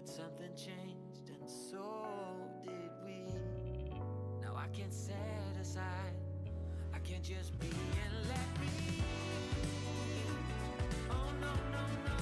But something changed and so did we. Now I can't set aside, I can't just be and let me. Oh no, no, no.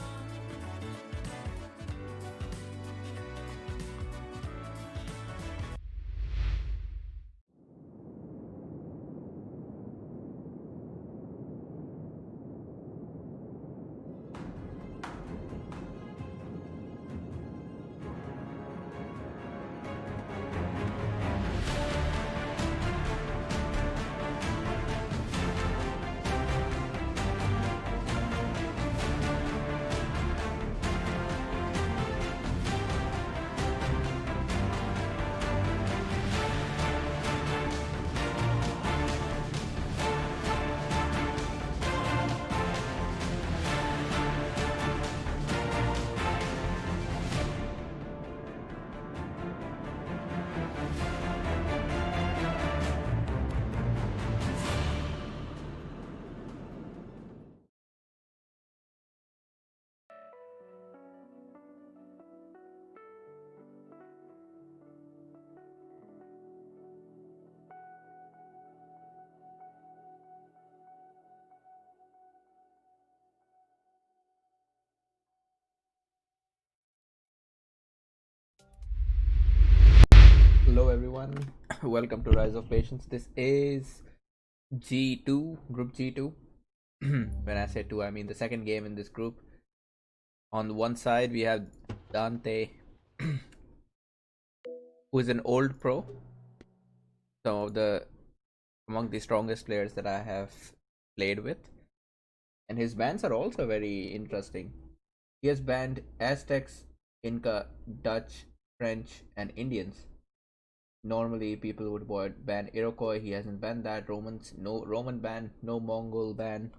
Hello everyone, welcome to Rise of Patience. This is G2, Group G2. When I say 2, I mean the second game in this group. On one side, we have Dante, who is an old pro, some of the among the strongest players that I have played with, and his bans are also very interesting. He has banned Aztecs, Inca, Dutch, French, and Indians. Normally, people would ban Iroquois. He hasn't banned that. Romans, no Roman ban, no Mongol ban.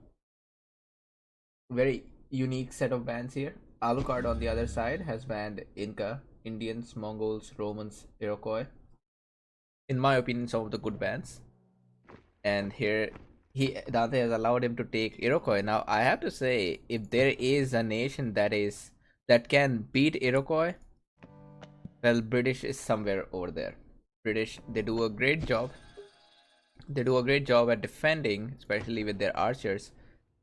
Very unique set of bans here. Alucard on the other side has banned Inca, Indians, Mongols, Romans, Iroquois. In my opinion, some of the good bans. And here, Dante has allowed him to take Iroquois. Now, I have to say, if there is a nation that can beat Iroquois, well, British is somewhere over there. British, they do a great job. They do a great job at defending, especially with their archers.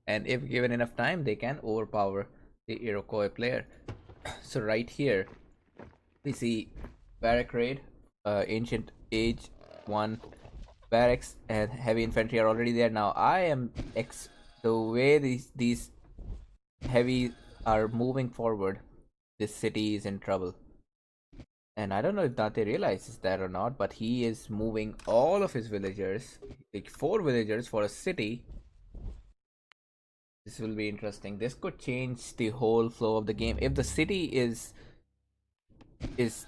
And if given enough time, they can overpower the Iroquois player. So right here, we see barrack raid, ancient age 1 barracks, and heavy infantry are already there. Now the way these heavy are moving forward, this city is in trouble. And I don't know if Dante realizes that or not, but he is moving all of his villagers, like 4 villagers for a city. This will be interesting. This could change the whole flow of the game. If the city is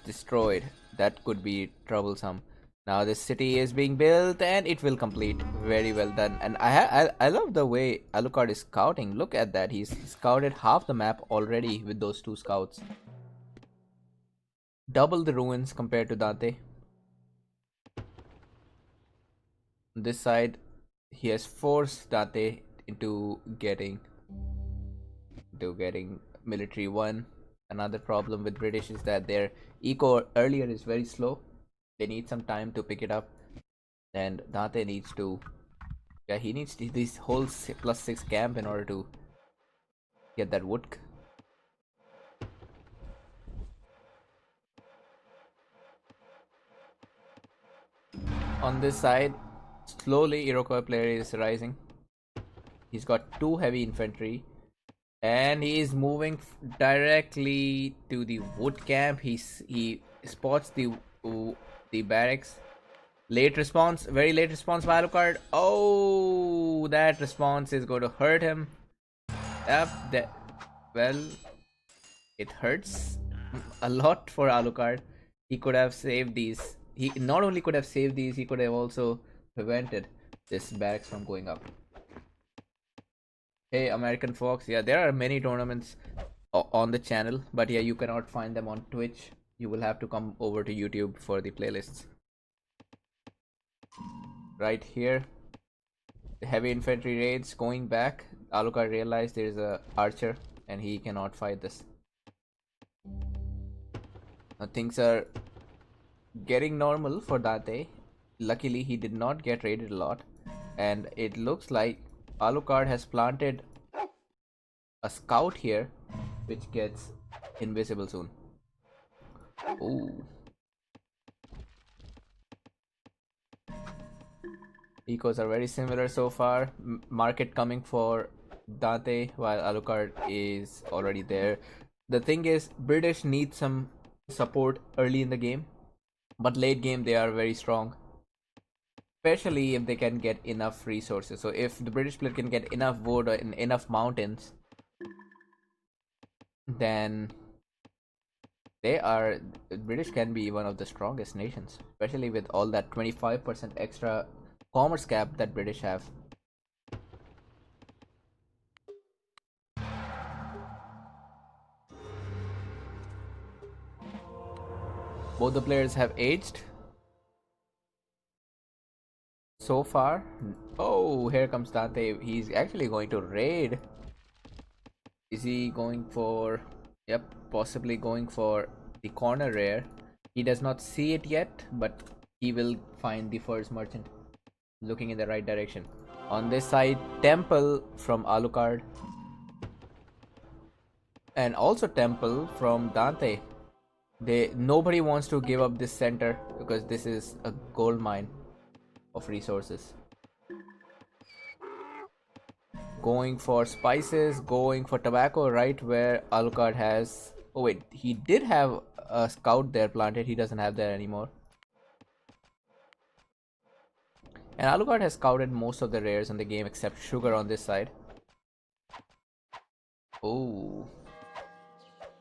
destroyed, that could be troublesome. Now this city is being built and it will complete. Very well done. And I love the way Alucard is scouting. Look at that. He's scouted half the map already with those 2 scouts. Double the ruins compared to Dante. On this side, he has forced Dante into getting military 1. Another problem with British is that their eco earlier is very slow. They need some time to pick it up, and Dante needs to, yeah, he needs this whole +6 camp in order to get that wood. On this side, slowly Iroquois player is rising. He's got 2 heavy infantry, and he is moving directly to the wood camp. He spots the barracks. Late response, very late response by Alucard. Oh, that response is going to hurt him. Yep, well, it hurts a lot for Alucard. He could have saved these. He not only could have saved these, he could have also prevented this barracks from going up. Hey, American Fox. Yeah, there are many tournaments on the channel, but yeah, you cannot find them on Twitch. You will have to come over to YouTube for the playlists. Right here, the heavy infantry raids going back. Alucard realized there is a archer and he cannot fight this. Things are getting normal for Dante. Luckily, he did not get raided a lot, and it looks like Alucard has planted a scout here, which gets invisible soon. Ooh. Ecos are very similar so far. Market coming for Dante while Alucard is already there. The thing is, British need some support early in the game, but late game they are very strong. Especially if they can get enough resources. So if the British player can get enough wood and enough mountains, then British can be one of the strongest nations, especially with all that 25% extra commerce cap that British have. Both the players have aged so far. Oh, here comes Dante. He's actually going to raid. Is he going for... Yep, possibly going for the corner rare. He does not see it yet, but he will find the first merchant. Looking in the right direction. On this side, temple from Alucard. And also temple from Dante. Nobody wants to give up this center because this is a gold mine of resources. Going for spices, going for tobacco, right where Alucard has... Oh wait, he did have a scout there planted. He doesn't have that anymore. And Alucard has scouted most of the rares in the game except sugar on this side. Oh,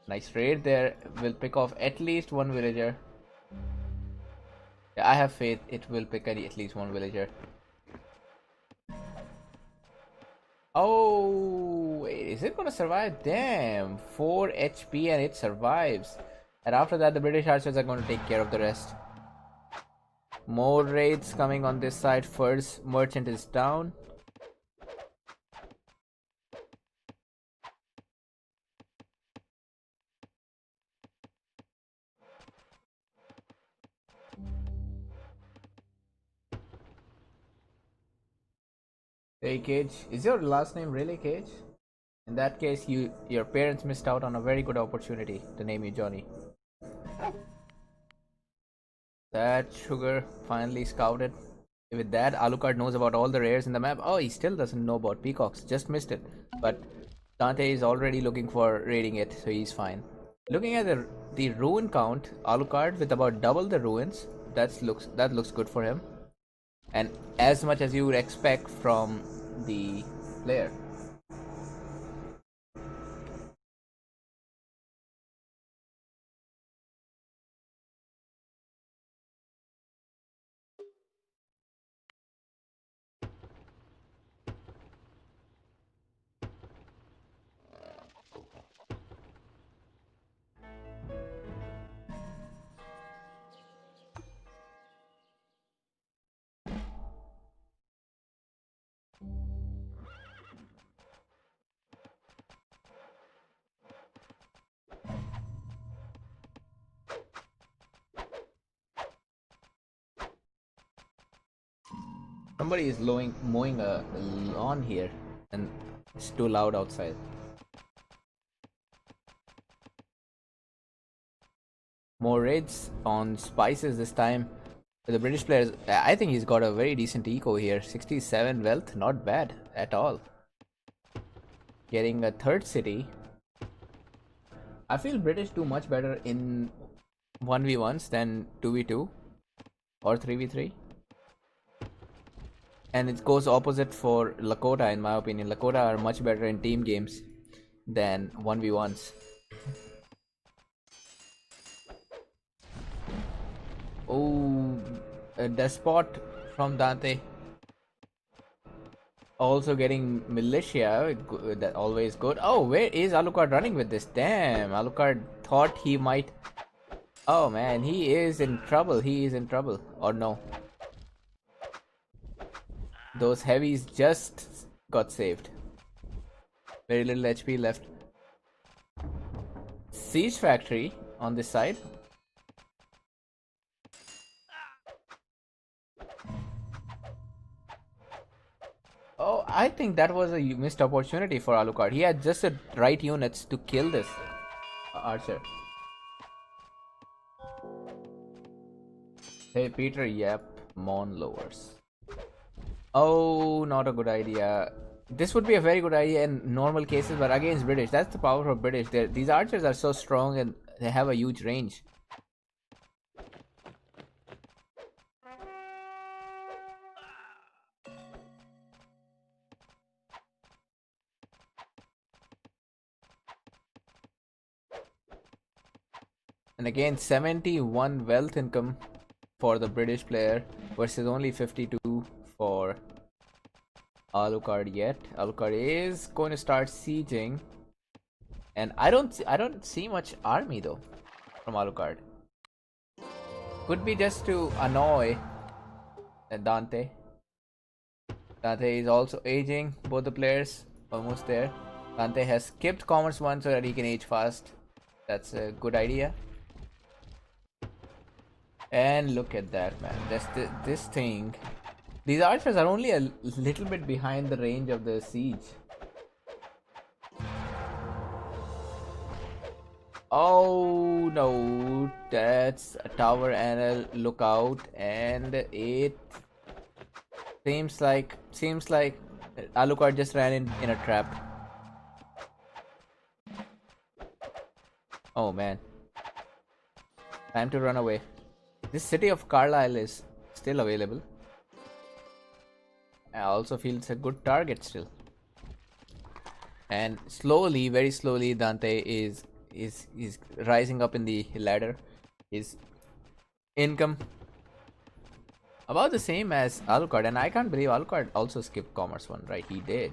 nice raid there. Will pick off at least one villager. Yeah, I have faith it will pick at least one villager. Oh, wait, is it gonna survive? Damn, 4 HP and it survives. And after that, the British archers are going to take care of the rest. More raids coming on this side. First merchant is down. Hey Cage, is your last name really Cage? In that case, your parents missed out on a very good opportunity to name you Johnny. That sugar finally scouted. With that, Alucard knows about all the rares in the map. Oh, he still doesn't know about peacocks. Just missed it. But Dante is already looking for raiding it, so he's fine. Looking at the ruin count, Alucard with about double the ruins. That looks good for him, and as much as you would expect from the player. Somebody is mowing a lawn here, and it's too loud outside. More raids on spices this time. The British players, I think he's got a very decent eco here. 67 wealth, not bad at all. Getting a third city. I feel British do much better in 1v1s than 2v2 or 3v3. And it goes opposite for Lakota, in my opinion. Lakota are much better in team games than 1v1s. Oh, a despot from Dante. Also getting militia, that always good. Oh, where is Alucard running with this? Damn, Alucard thought he might... Oh man, he is in trouble. He is in trouble. Or no. Those heavies just got saved. Very little HP left. Siege factory on this side. I think that was a missed opportunity for Alucard. He had just the right units to kill this archer. Hey Peter, yep, Mon lowers. Oh, not a good idea. This would be a very good idea in normal cases, but against British, that's the power of British. These archers are so strong and they have a huge range. And again, 71 wealth income for the British player versus only 52 for Alucard yet. Alucard is going to start sieging, and I don't see much army though from Alucard. Could be just to annoy Dante. Dante is also aging. Both the players almost there. Dante has skipped Commerce 1 so that he can age fast. That's a good idea. And look at that, man. This thing. These archers are only a little bit behind the range of the siege. Oh no, that's a tower and a lookout, and it seems like Alucard just ran in a trap. Oh man, time to run away. This city of Carlisle is still available. I also feel it's a good target still. And slowly, very slowly, Dante is rising up in the ladder. His income about the same as Alucard, and I can't believe Alucard also skipped Commerce 1, right? He did.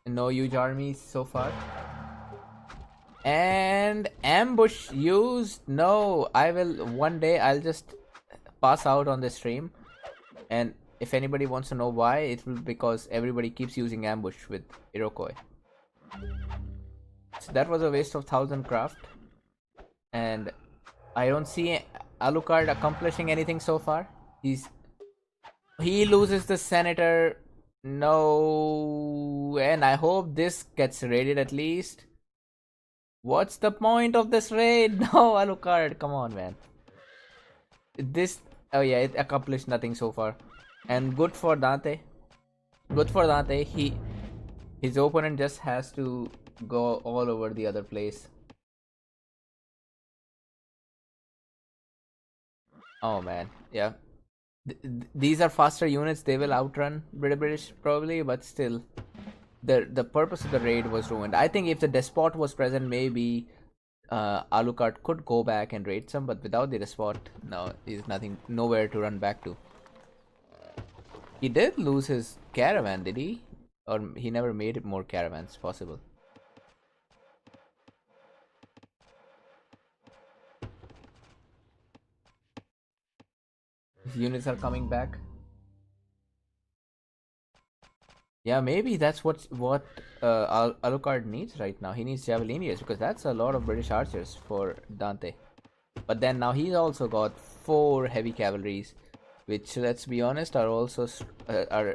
No huge armies so far. And ambush used. No, one day I'll just pass out on the stream, and if anybody wants to know why, it will be because everybody keeps using ambush with Iroquois. So that was a waste of 1000 craft, and I don't see Alucard accomplishing anything so far. He loses the senator. No, and I hope this gets raided at least. What's the point of this raid? No, Alucard, come on, man. Oh yeah, it accomplished nothing so far. And good for Dante. Good for Dante. His opponent just has to go all over the other place. Oh man, yeah. These are faster units. They will outrun British probably, but still, the purpose of the raid was ruined. I think if the despot was present, maybe Alucard could go back and raid some, but without the despot, no, there's nowhere to run back to. He did lose his caravan, did he? Or he never made more caravans possible. His units are coming back. Yeah, maybe that's what Alucard needs right now. He needs Javelineers because that's a lot of British archers for Dante. But then now he's also got 4 heavy cavalries, which, let's be honest, are also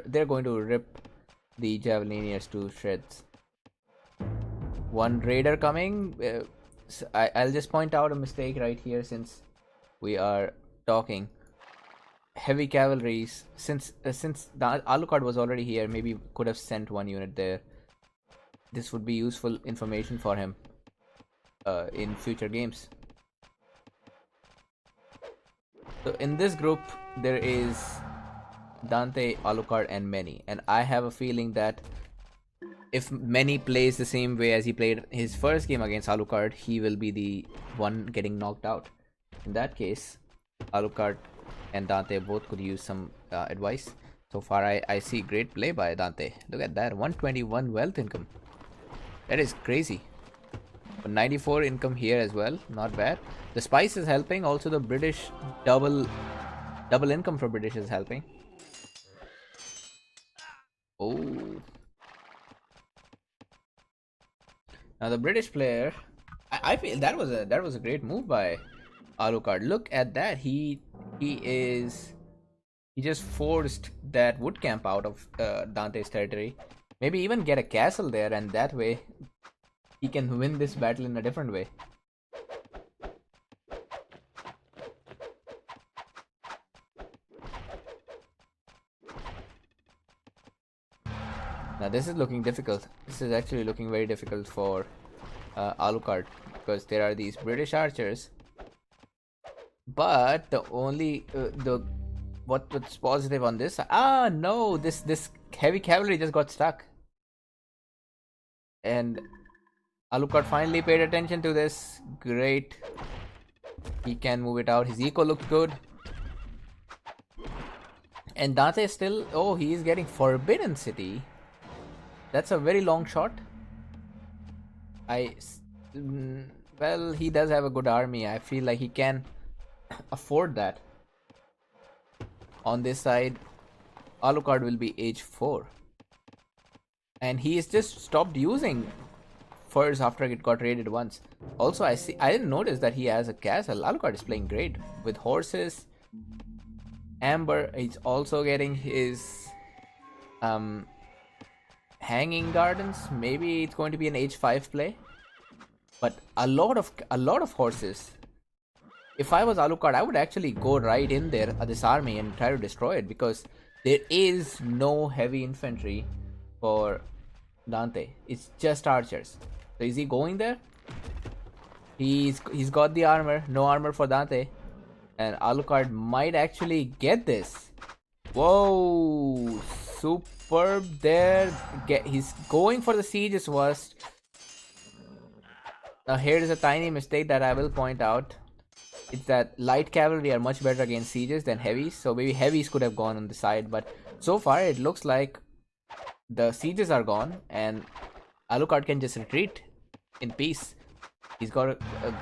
they're going to rip the Javelineers to shreds. One raider coming. I'll just point out a mistake right here since we are talking. Heavy cavalries, since the Alucard was already here, maybe could have sent 1 unit there. This would be useful information for him in future games. So in this group there is Dante, Alucard, and Many, and I have a feeling that if Many plays the same way as he played his first game against Alucard, he will be the one getting knocked out. In that case, Alucard and Dante both could use some advice. So far I see great play by Dante. Look at that, 121 wealth income. That is crazy. But 94 income here as well, not bad. The spice is helping, also the British double income for British is helping. Oh. Now the British player, I feel that was a great move by Alucard. Look at that. He is He just forced that wood camp out of Dante's territory. Maybe even get a castle there, and that way he can win this battle in a different way. Now this is looking difficult. This is actually looking very difficult for Alucard, because there are these British archers. But the only what's positive on this? Ah no, this heavy cavalry just got stuck, and Alucard finally paid attention to this. Great, he can move it out. His eco looked good. And Dante is still... Oh, he is getting Forbidden City. That's a very long shot. Well, he does have a good army. I feel like he can afford that. On this side, Alucard will be age 4. And he has just stopped using furs after it got raided once. Also, I didn't notice that he has a castle. Alucard is playing great with horses. Amber is also getting his hanging gardens. Maybe it's going to be an H5 play, but a lot of horses. If I was Alucard, I would actually go right in there at this army and try to destroy it, because there is no heavy infantry for Dante. It's just archers. So is he going there? He's got the armor. No armor for Dante. And Alucard might actually get this. Whoa! Superb there. He's going for the siege is worst. Now here is a tiny mistake that I will point out. It's that light cavalry are much better against sieges than heavies. So maybe heavies could have gone on the side. But so far it looks like the sieges are gone. And Alucard can just retreat in peace. He's got a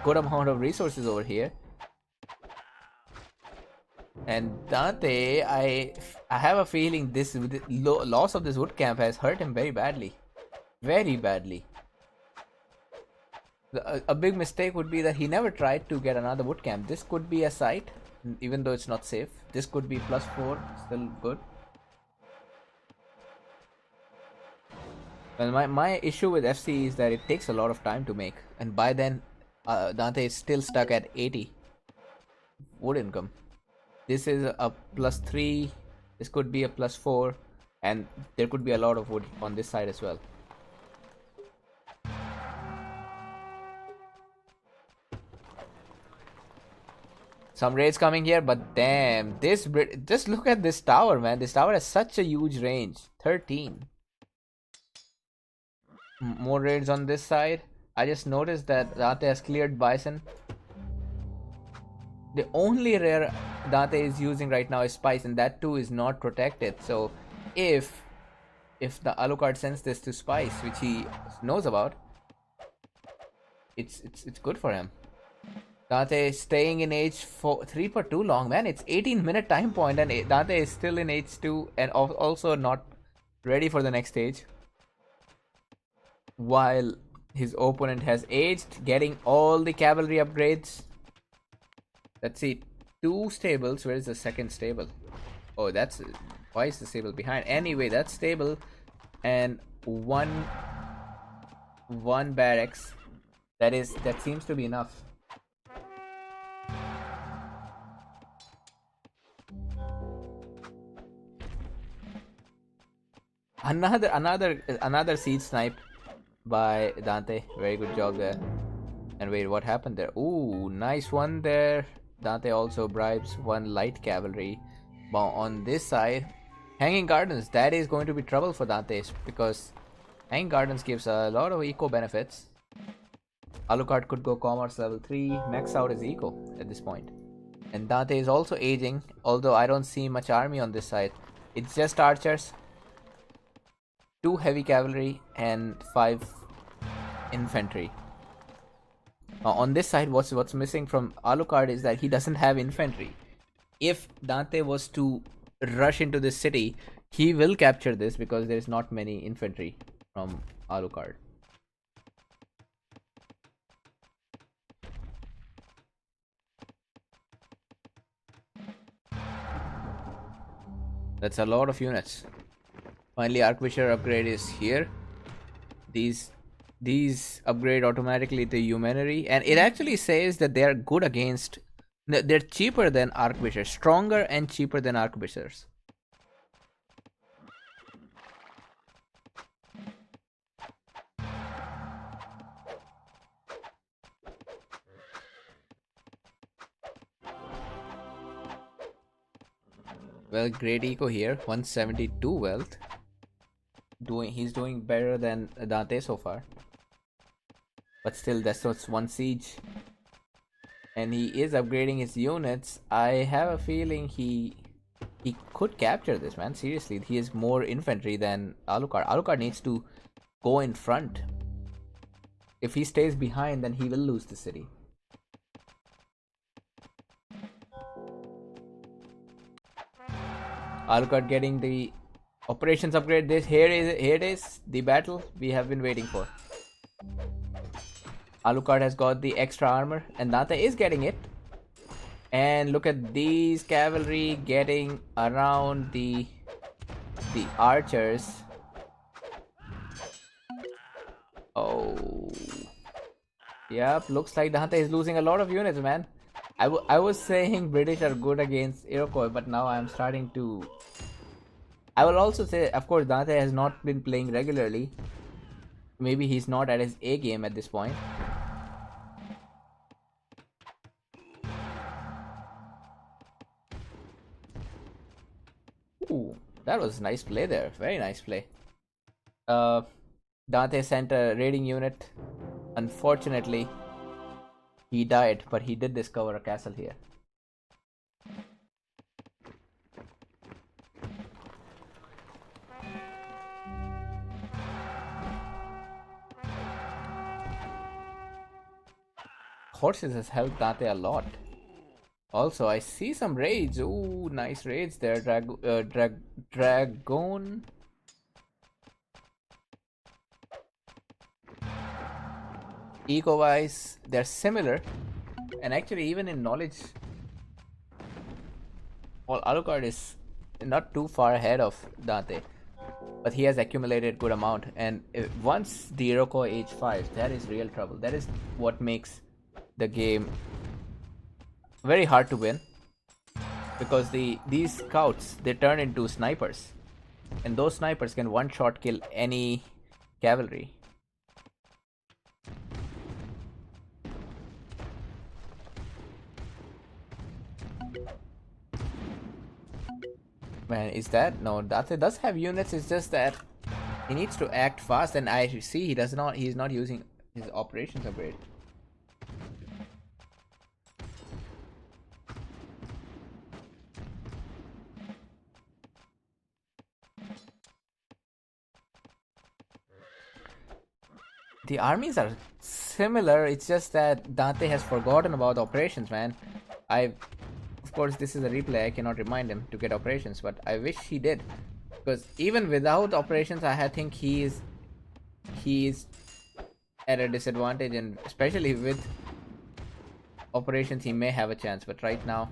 good amount of resources over here. And Dante, I have a feeling this loss of this wood camp has hurt him very badly. Very badly. A big mistake would be that he never tried to get another wood camp. This could be a site, even though it's not safe. This could be +4, still good. Well, my issue with FC is that it takes a lot of time to make. And by then, Dante is still stuck at 80 wood income. This is a +3, this could be a +4, and there could be a lot of wood on this side as well. Some raids coming here, but damn, just look at this tower, man. This tower has such a huge range. 13. More raids on this side. I just noticed that Dante has cleared Bison. The only rare Dante is using right now is Spice, and that too is not protected. So if the Alucard sends this to Spice, which he knows about, it's good for him. Dante is staying in H3 for too long, man. It's 18-minute time point, and Dante is still in H2 and also not ready for the next stage. While his opponent has aged, getting all the cavalry upgrades. Let's see, 2 stables. Where is the second stable? Oh, that's... Why is the stable behind? Anyway, that's stable. And one barracks. That seems to be enough. Another siege snipe by Dante. Very good job there. And wait, what happened there? Ooh, nice one there. Dante also bribes 1 light cavalry. But on this side, Hanging Gardens, that is going to be trouble for Dante, because Hanging Gardens gives a lot of eco benefits. Alucard could go commerce level 3, max out his eco at this point. And Dante is also aging, although I don't see much army on this side. It's just archers, 2 heavy cavalry, and 5 infantry. On this side, what's missing from Alucard is that he doesn't have infantry. If Dante was to rush into this city, he will capture this because there's not many infantry from Alucard. That's a lot of units. Finally, Archbishop upgrade is here. These upgrade automatically to Humanity, and it actually says that they are good against. They're cheaper than Archbishops, stronger and cheaper than Archbishops. Well, great eco here, 172 wealth. He's doing better than Dante so far. But still, that's just one siege. And he is upgrading his units. I have a feeling he could capture this, man. Seriously, he has more infantry than Alucard. Alucard needs to go in front. If he stays behind, then he will lose the city. Alucard getting the operations upgrade. Here it is, the battle we have been waiting for. Alucard has got the extra armor, and Dante is getting it. And look at these cavalry getting around the archers. Oh, yep. Looks like Dante is losing a lot of units, man. I was saying British are good against Iroquois, but now I am starting to. I will also say, of course, Dante has not been playing regularly. Maybe he's not at his A game at this point. Ooh, that was nice play there. Very nice play. Dante sent a raiding unit. Unfortunately, he died, but he did discover a castle here. Horses has helped Dante a lot. Also, I see some raids. Ooh, nice raids there. Dragon. Eco-wise, they're similar. And actually, even in knowledge, well, Alucard is not too far ahead of Dante. But he has accumulated good amount. And once the Iroquois age 5, that is real trouble. That is what makes the game very hard to win, because these scouts, they turn into snipers, and those snipers can one shot kill any cavalry. Man, is that no? Dante does have units. It's just that he needs to act fast, and I see he's not using his operations upgrade. The armies are similar. It's just that Dante has forgotten about operations, man. Of course, this is a replay. I cannot remind him to get operations, but I wish he did, because even without operations, I think he is at a disadvantage, and especially with operations, he may have a chance. But right now,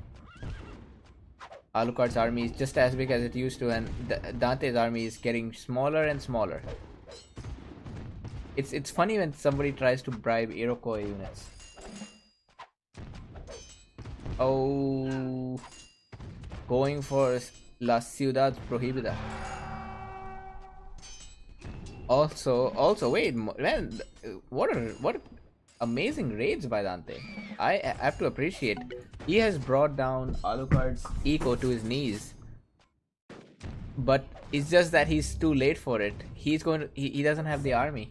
Alucard's army is just as big as it used to, and Dante's army is getting smaller and smaller. It's funny when somebody tries to bribe Iroquois units. Oh, going for La Ciudad Prohibida. Also, wait, man, what amazing raids by Dante. I have to appreciate. He has brought down Alucard's eco to his knees, but it's just that he's too late for it. He doesn't have the army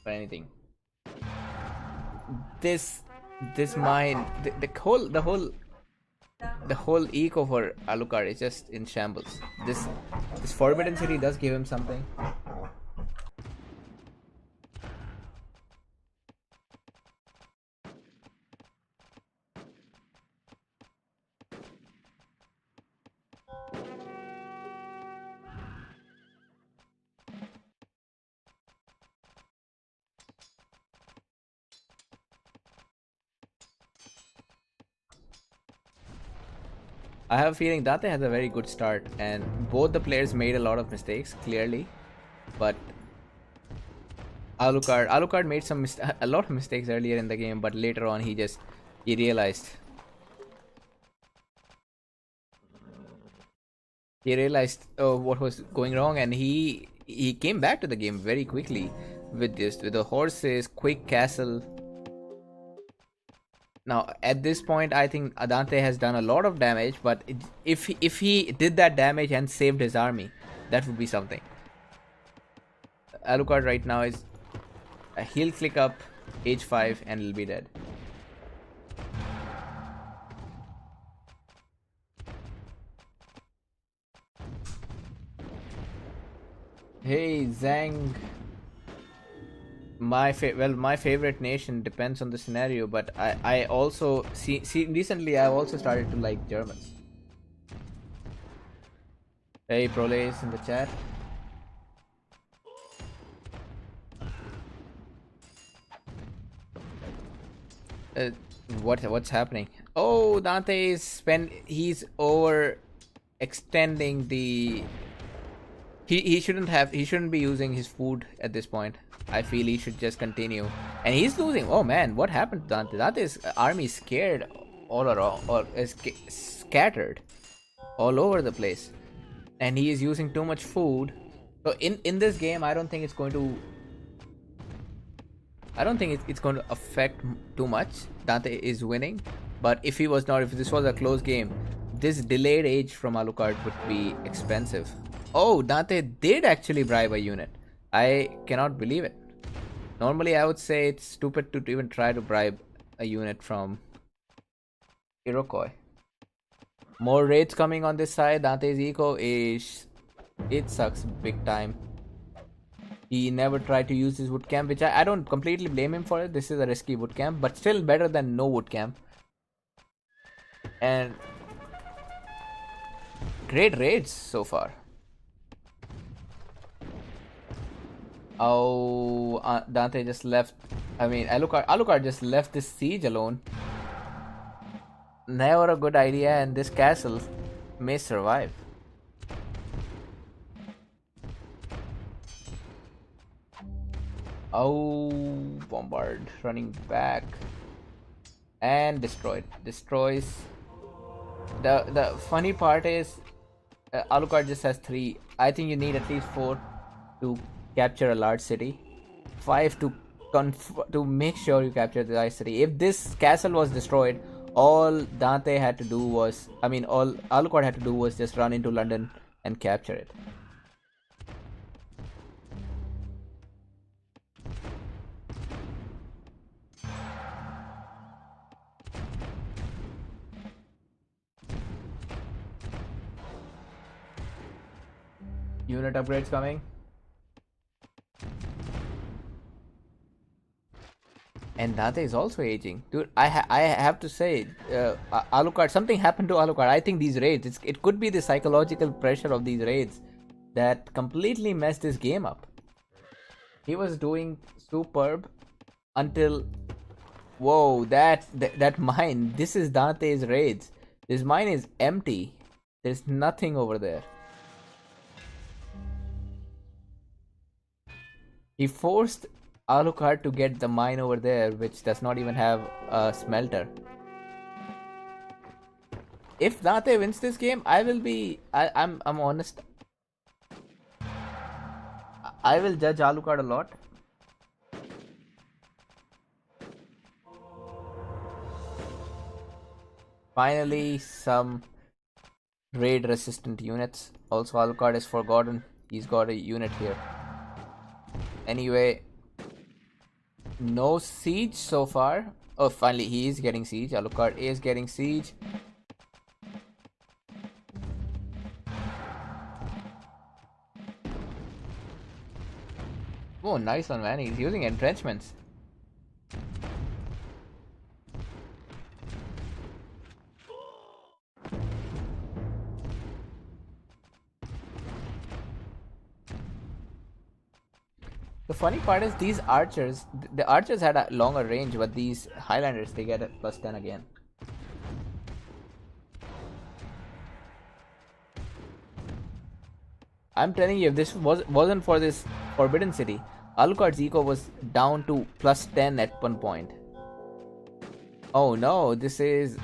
or anything. This mine, the whole eco for Alucard is just in shambles. This Forbidden City does give him something. I have a feeling Dante has a very good start, and both the players made a lot of mistakes, clearly. But Alucard made a lot of mistakes earlier in the game, but later on he realized what was going wrong, and he came back to the game very quickly with the horses, quick castle. Now at this point, I think Dante has done a lot of damage, but if he did that damage and saved his army, that would be something. Alucard right now is he'll click up H5 and he'll be dead. Hey Zhang, my favorite nation depends on the scenario, but I also see recently I've also started to like Germans. Hey Prolays in the chat. What's happening? Oh, Dante he's over extending the he shouldn't be using his food at this point. I feel he should just continue. And he's losing. Oh man, what happened to Dante? Dante's army is scared all around, or is scattered all over the place. And he is using too much food. So in this game, I don't think it's going to affect too much. Dante is winning, but if this was a close game, this delayed age from Alucard would be expensive. Oh, Dante did actually bribe a unit. I cannot believe it. Normally, I would say it's stupid to even try to bribe a unit from Iroquois. More raids coming on this side. Dante's eco it sucks big time. He never tried to use his wood camp, which I don't completely blame him for it. This is a risky wood camp, but still better than no wood camp. And great raids so far. Oh, Dante just left. I mean, Alucard just left this siege alone. Never a good idea, and this castle may survive. Oh, bombard, running back, and destroys. The funny part is, Alucard just has 3. I think you need at least 4 to capture a large city. 5 to make sure you capture the large city. If this castle was destroyed, all Dante had to do was, all Alucard had to do was just run into London and capture it. Unit upgrades coming. And Dante is also aging. Dude, I have to say, Alucard, something happened to Alucard. I think these raids, it could be the psychological pressure of these raids that completely messed his game up. He was doing superb until, whoa, that mine. This is Dante's raids. This mine is empty. There's nothing over there. He forced Alucard to get the mine over there, which does not even have a smelter. If Dante wins this game, I'm honest. I will judge Alucard a lot. Finally, some raid resistant units. Also, Alucard is forgotten. He's got a unit here. Anyway, no siege so far. Oh, finally he is getting siege. Alucard is getting siege. Oh, nice one, man. He's using entrenchments. The funny part is these archers, the archers had a longer range, but these Highlanders, they get a +10 again. I'm telling you, if this wasn't for this Forbidden City, Alucard's eco was down to +10 at one point. Oh no, this is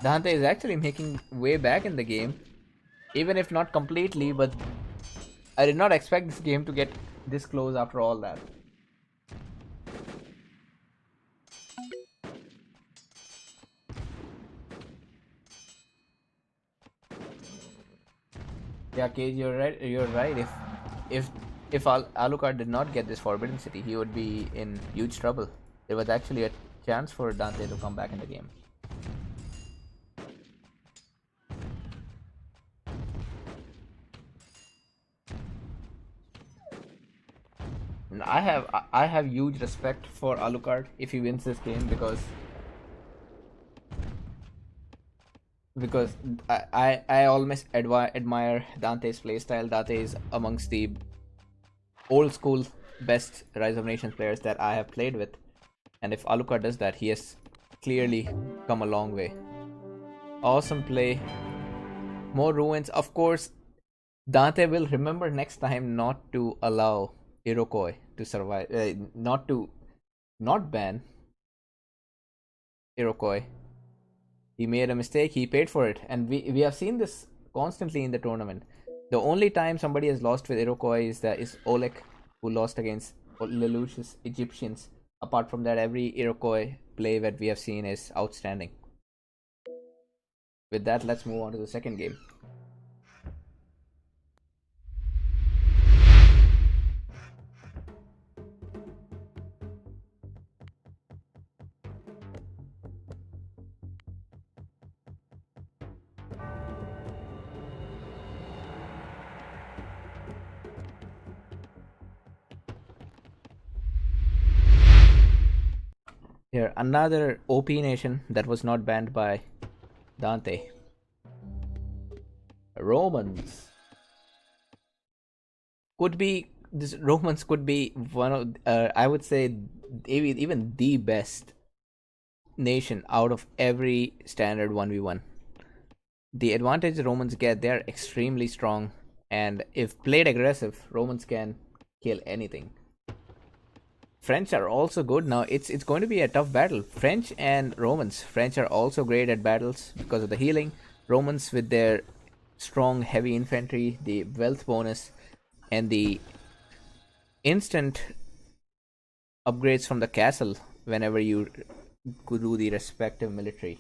Dante is actually making way back in the game, even if not completely. But I did not expect this game to get this close after all that. Yeah, Cage, you're right. You're right. If Alucard did not get this Forbidden City, he would be in huge trouble. There was actually a chance for Dante to come back in the game. And I have huge respect for Alucard if he wins this game because I almost admire Dante's playstyle. Dante is amongst the old school best Rise of Nations players that I have played with, and if Alucard does that, he has clearly come a long way. Awesome play. More ruins. Of course, Dante will remember next time not to allow Iroquois to survive, not ban Iroquois. He made a mistake, he paid for it, and we have seen this constantly in the tournament. The only time somebody has lost with Iroquois is Oleg, who lost against Lelouch's Egyptians. Apart from that, every Iroquois play that we have seen is outstanding. With that, let's move on to the second game. Here, another OP nation that was not banned by Dante. Romans. Romans could be one of, I would say, even the best nation out of every standard 1v1. The advantage the Romans get, they're extremely strong, and if played aggressive, Romans can kill anything. French are also good. Now it's going to be a tough battle. French and Romans. French are also great at battles because of the healing. Romans with their strong heavy infantry, the wealth bonus, and the instant upgrades from the castle whenever you do the respective military.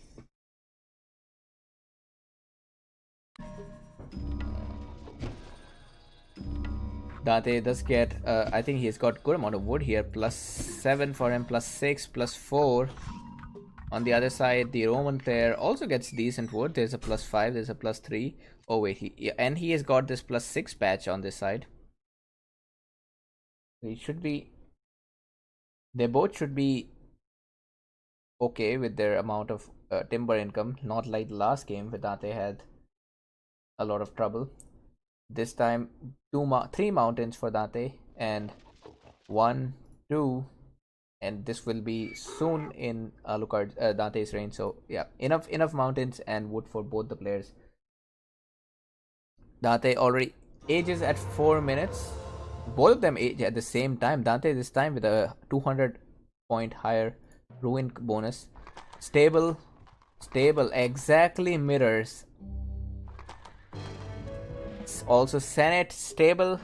Dante does get, I think he's got good amount of wood here. +7 for him, +6, +4. On the other side, the Roman player also gets decent wood. There's a +5, there's a +3. Oh wait, and he has got this +6 patch on this side. He should be, they both should be okay with their amount of timber income. Not like the last game where Dante had a lot of trouble. This time, 3 mountains for Dante, and 1, 2, and this will be soon in Alucard, Dante's range. So yeah, enough mountains and wood for both the players. Dante already ages at 4 minutes. Both of them age at the same time. Dante this time with a 200 point higher ruin bonus. Stable, exactly mirrors. Also Senate stable.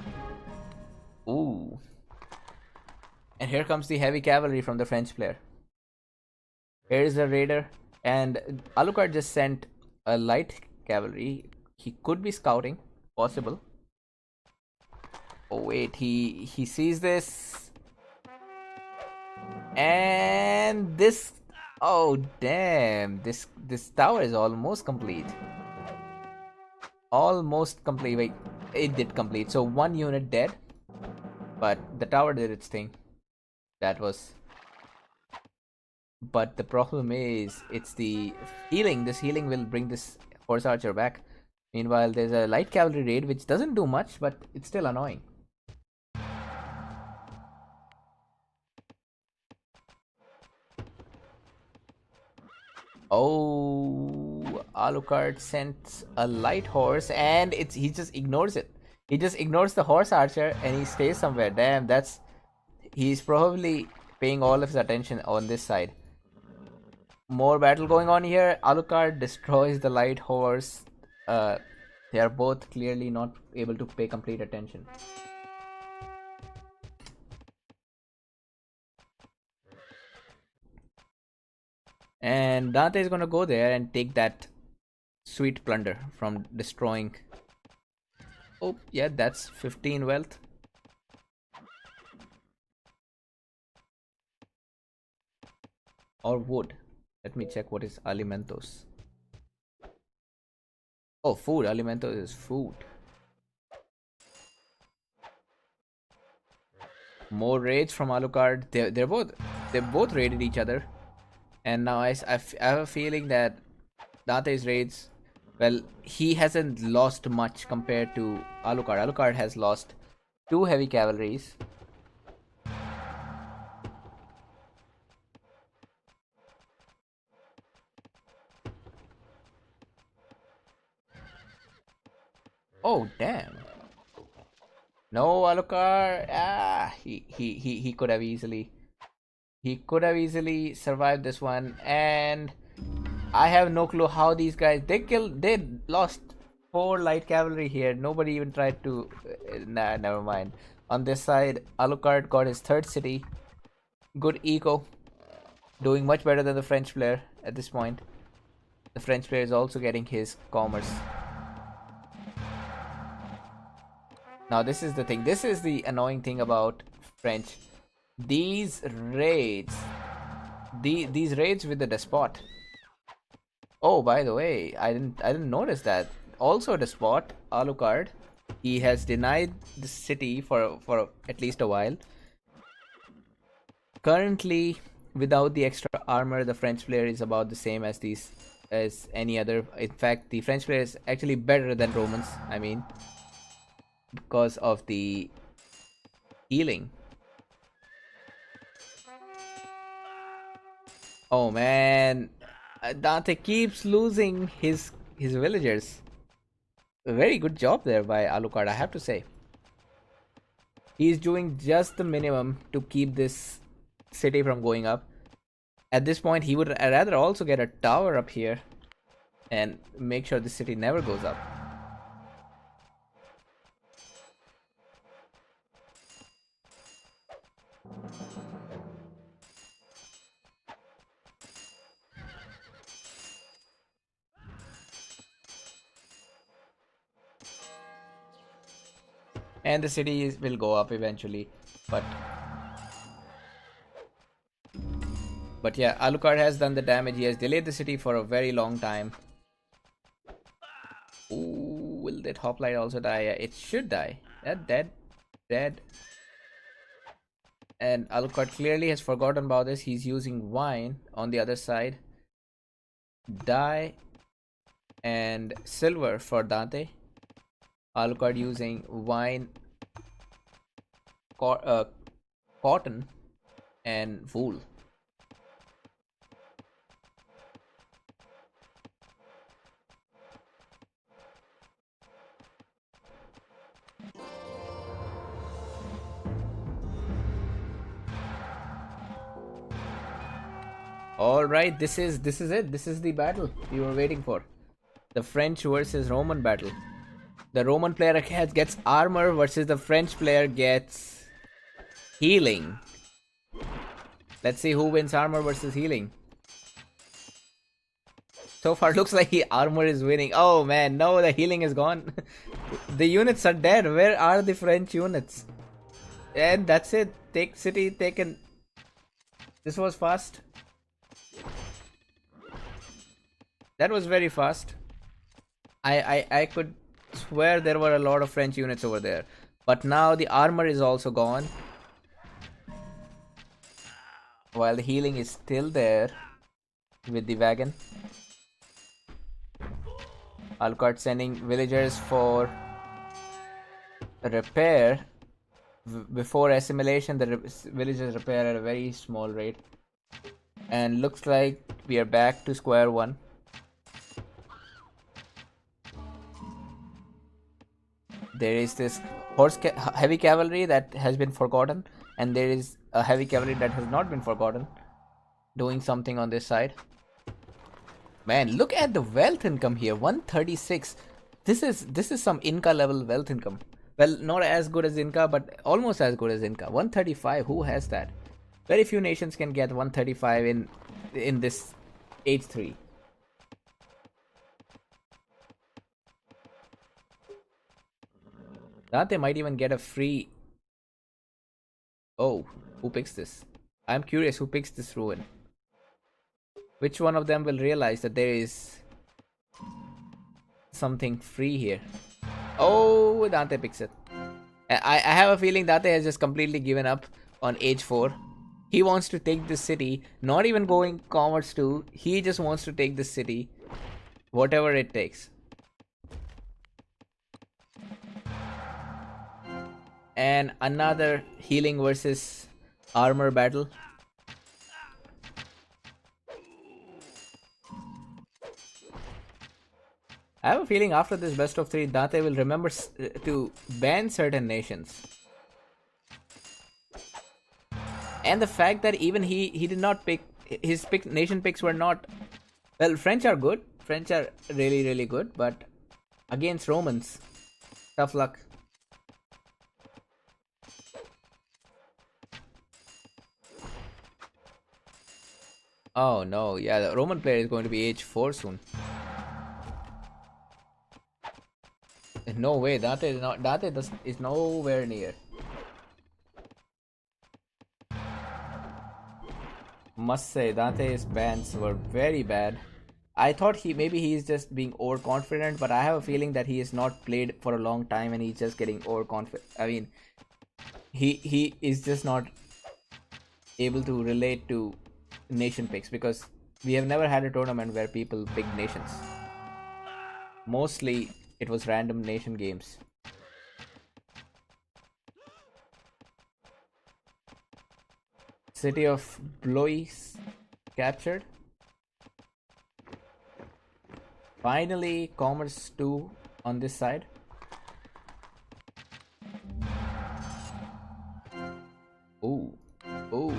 Ooh. And here comes the heavy cavalry from the French player. Here is the raider, and Alucard just sent a light cavalry. He could be scouting, possible. Oh wait, he sees this, and this. Oh damn! This tower is almost complete. Almost complete. Wait, it did complete. So 1 unit dead, but the tower did its thing. That was. But the problem is, it's the healing. This healing will bring this horse archer back. Meanwhile, there's a light cavalry raid which doesn't do much, but it's still annoying. Oh, Alucard sent a light horse, and he just ignores it. He just ignores the horse archer and he stays somewhere. Damn, he's probably paying all of his attention on this side. More battle going on here. Alucard destroys the light horse. They are both clearly not able to pay complete attention. And Dante is gonna go there and take that sweet plunder from destroying. Oh, yeah, that's 15 wealth. Or wood. Let me check what is alimentos. Oh, food. Alimentos is food. More raids from Alucard. They both raided each other. And now I have a feeling that Dante's raids, well, he hasn't lost much compared to Alucard. Alucard has lost 2 heavy cavalries. Oh, damn. No, Alucard. He could have easily. He could have easily survived this one, and I have no clue how these guys they lost 4 light cavalry here. Nobody even tried to. Nah, never mind. On this side, Alucard got his 3rd city. Good eco, doing much better than the French player at this point. The French player is also getting his commerce. Now this is the thing. This is the annoying thing about French. These raids with the despot. Oh, by the way, I didn't notice that. Also, despot Alucard, he has denied the city for at least a while. Currently, without the extra armor, the French player is about the same as any other. In fact, the French player is actually better than Romans. I mean, because of the healing. Oh man, Dante keeps losing his villagers. A very good job there by Alucard, I have to say. He's doing just the minimum to keep this city from going up. At this point, he would rather also get a tower up here and make sure the city never goes up. And the city will go up eventually, but yeah, Alucard has done the damage. He has delayed the city for a very long time. Ooh, will that hoplite also die? It should die. Dead. And Alucard clearly has forgotten about this. He's using wine on the other side. Dye and silver for Dante. Alucard using wine, cotton, and wool. All right, this is it. This is the battle we were waiting for. The French versus Roman battle. The Roman player gets armor versus the French player gets healing. Let's see who wins armor versus healing. So far, looks like armor is winning. Oh man, no, the healing is gone. The units are dead. Where are the French units? And that's it. Take city taken. This was fast. That was very fast. I could swear there were a lot of French units over there. But now the armor is also gone. While the healing is still there with the wagon. Alucard sending villagers for repair. Before assimilation, the villagers repair at a very small rate. And looks like we are back to square one. There is this heavy cavalry that has been forgotten, and there is a heavy cavalry that has not been forgotten, doing something on this side. Man, look at the wealth income here, 136. This is some Inca level wealth income. Well, not as good as Inca, but almost as good as Inca. 135. Who has that? Very few nations can get 135 in this age 3. Dante might even get a free. Oh, who picks this? I'm curious who picks this ruin. Which one of them will realize that there is something free here? Oh, Dante picks it. I have a feeling Dante has just completely given up on age 4. He wants to take this city, not even going commerce 2. He just wants to take this city, whatever it takes. And another healing versus armor battle. I have a feeling after this best of 3, Dante will remember to ban certain nations. And the fact that even he did not pick, his nation picks were not, well, French are good. French are really, really good, but against Romans, tough luck. Oh no, yeah, the Roman player is going to be age 4 soon. No way, Dante is not. Dante is nowhere near. Must say, Dante's bans were very bad. I thought maybe he's just being overconfident, but I have a feeling that he has not played for a long time and he's just getting overconfident. I mean, he is just not able to relate to nation picks because we have never had a tournament where people pick nations. Mostly it was random nation games. City of Blois captured. Finally, Commerce 2 on this side. Ooh, ooh,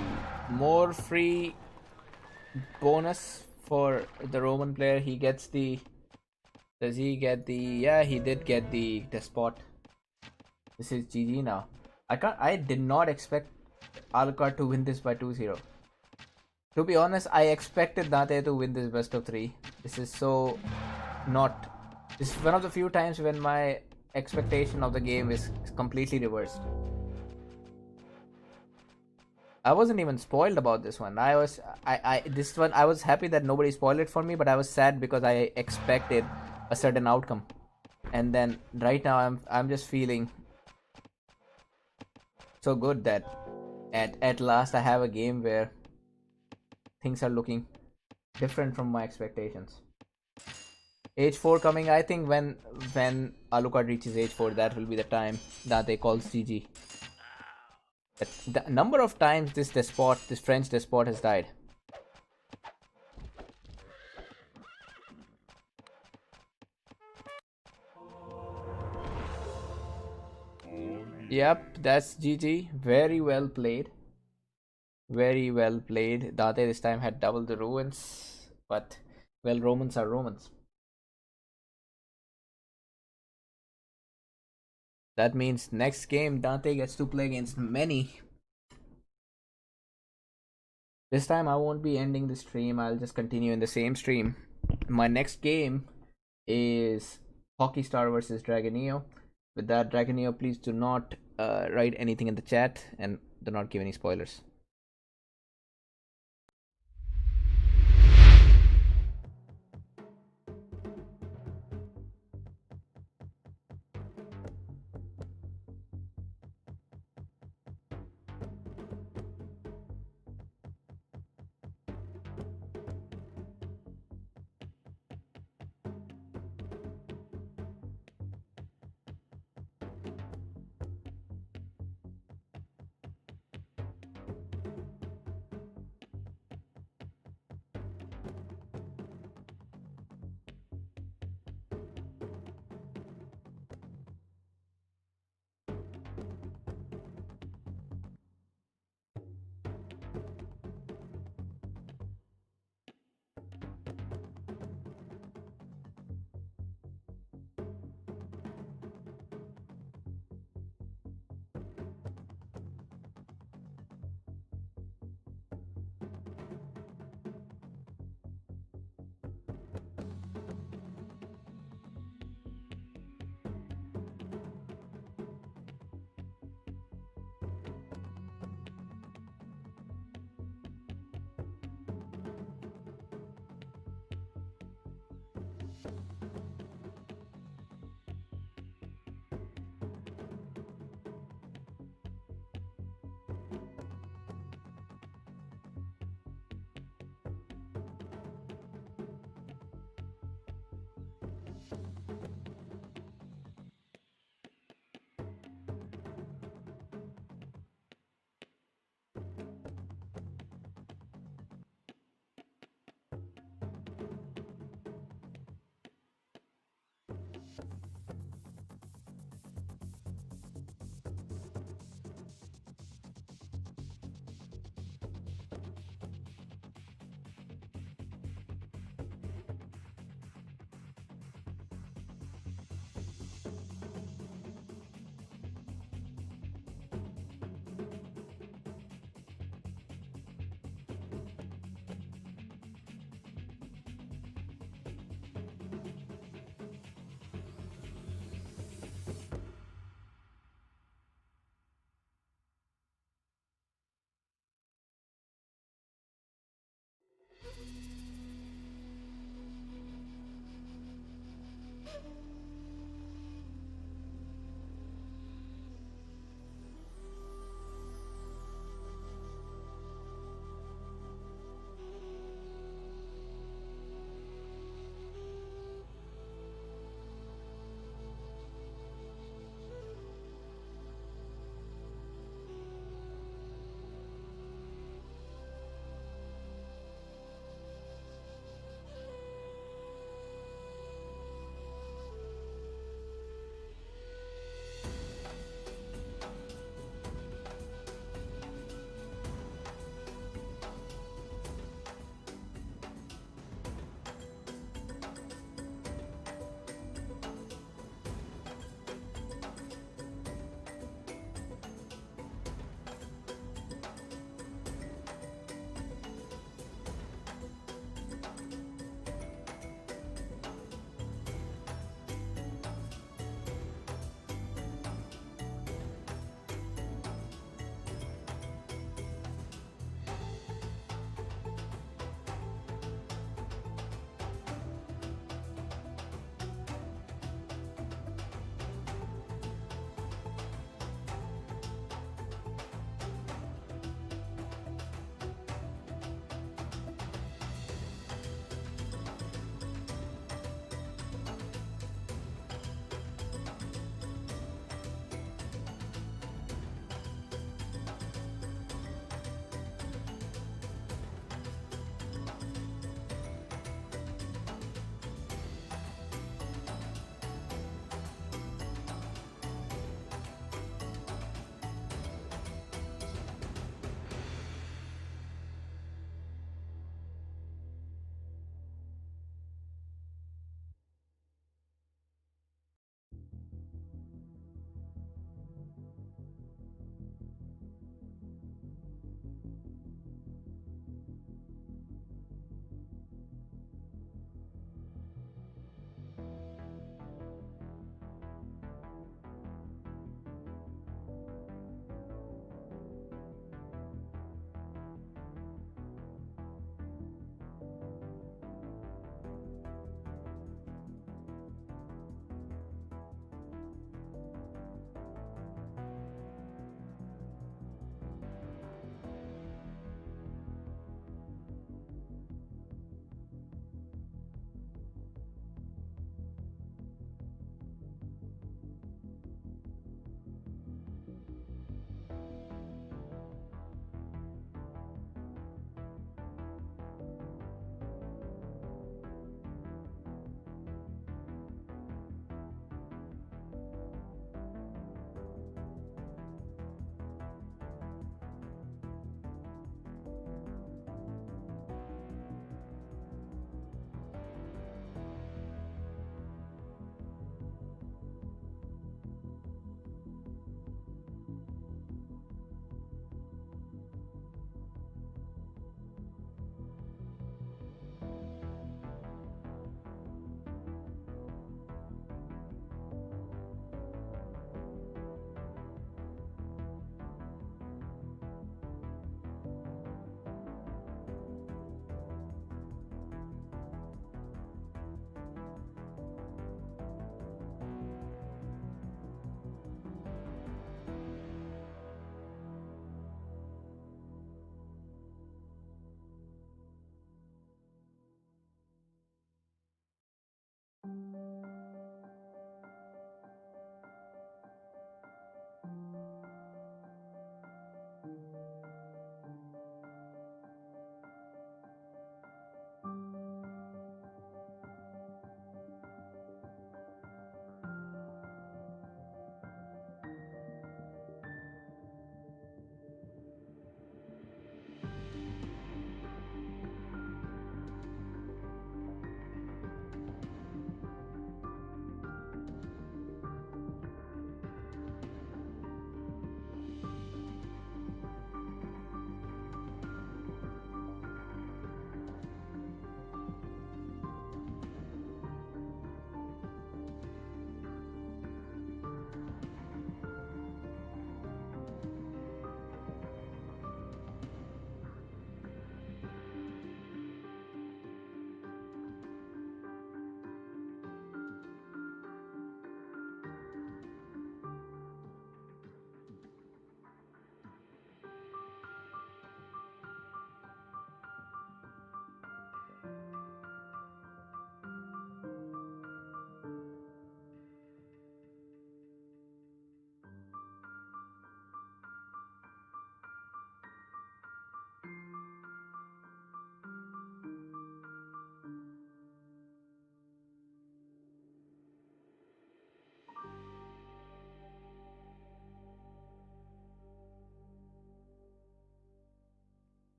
more free bonus for the Roman player. He gets the. Does he get the? Yeah, he did get the Despot. This is GG now. I did not expect Alucard to win this by 2-0. To be honest, I expected Dante to win this best of 3. This is so not. This is one of the few times when my expectation of the game is completely reversed. I wasn't even spoiled about this one. I was happy that nobody spoiled it for me, but I was sad because I expected a certain outcome. And then right now I'm just feeling so good that at last I have a game where things are looking different from my expectations. Age 4 coming, I think when Alucard reaches age 4, that will be the time Dante calls GG. The number of times this French despot has died. Yep, that's GG. Very well played. Very well played. Dante this time had double the ruins, but well, Romans are Romans. That means next game Dante gets to play against many. This time I won't be ending the stream. I'll just continue in the same stream. My next game is Hockey Star versus DragonEO. With that, DragonEO, please do not write anything in the chat and do not give any spoilers.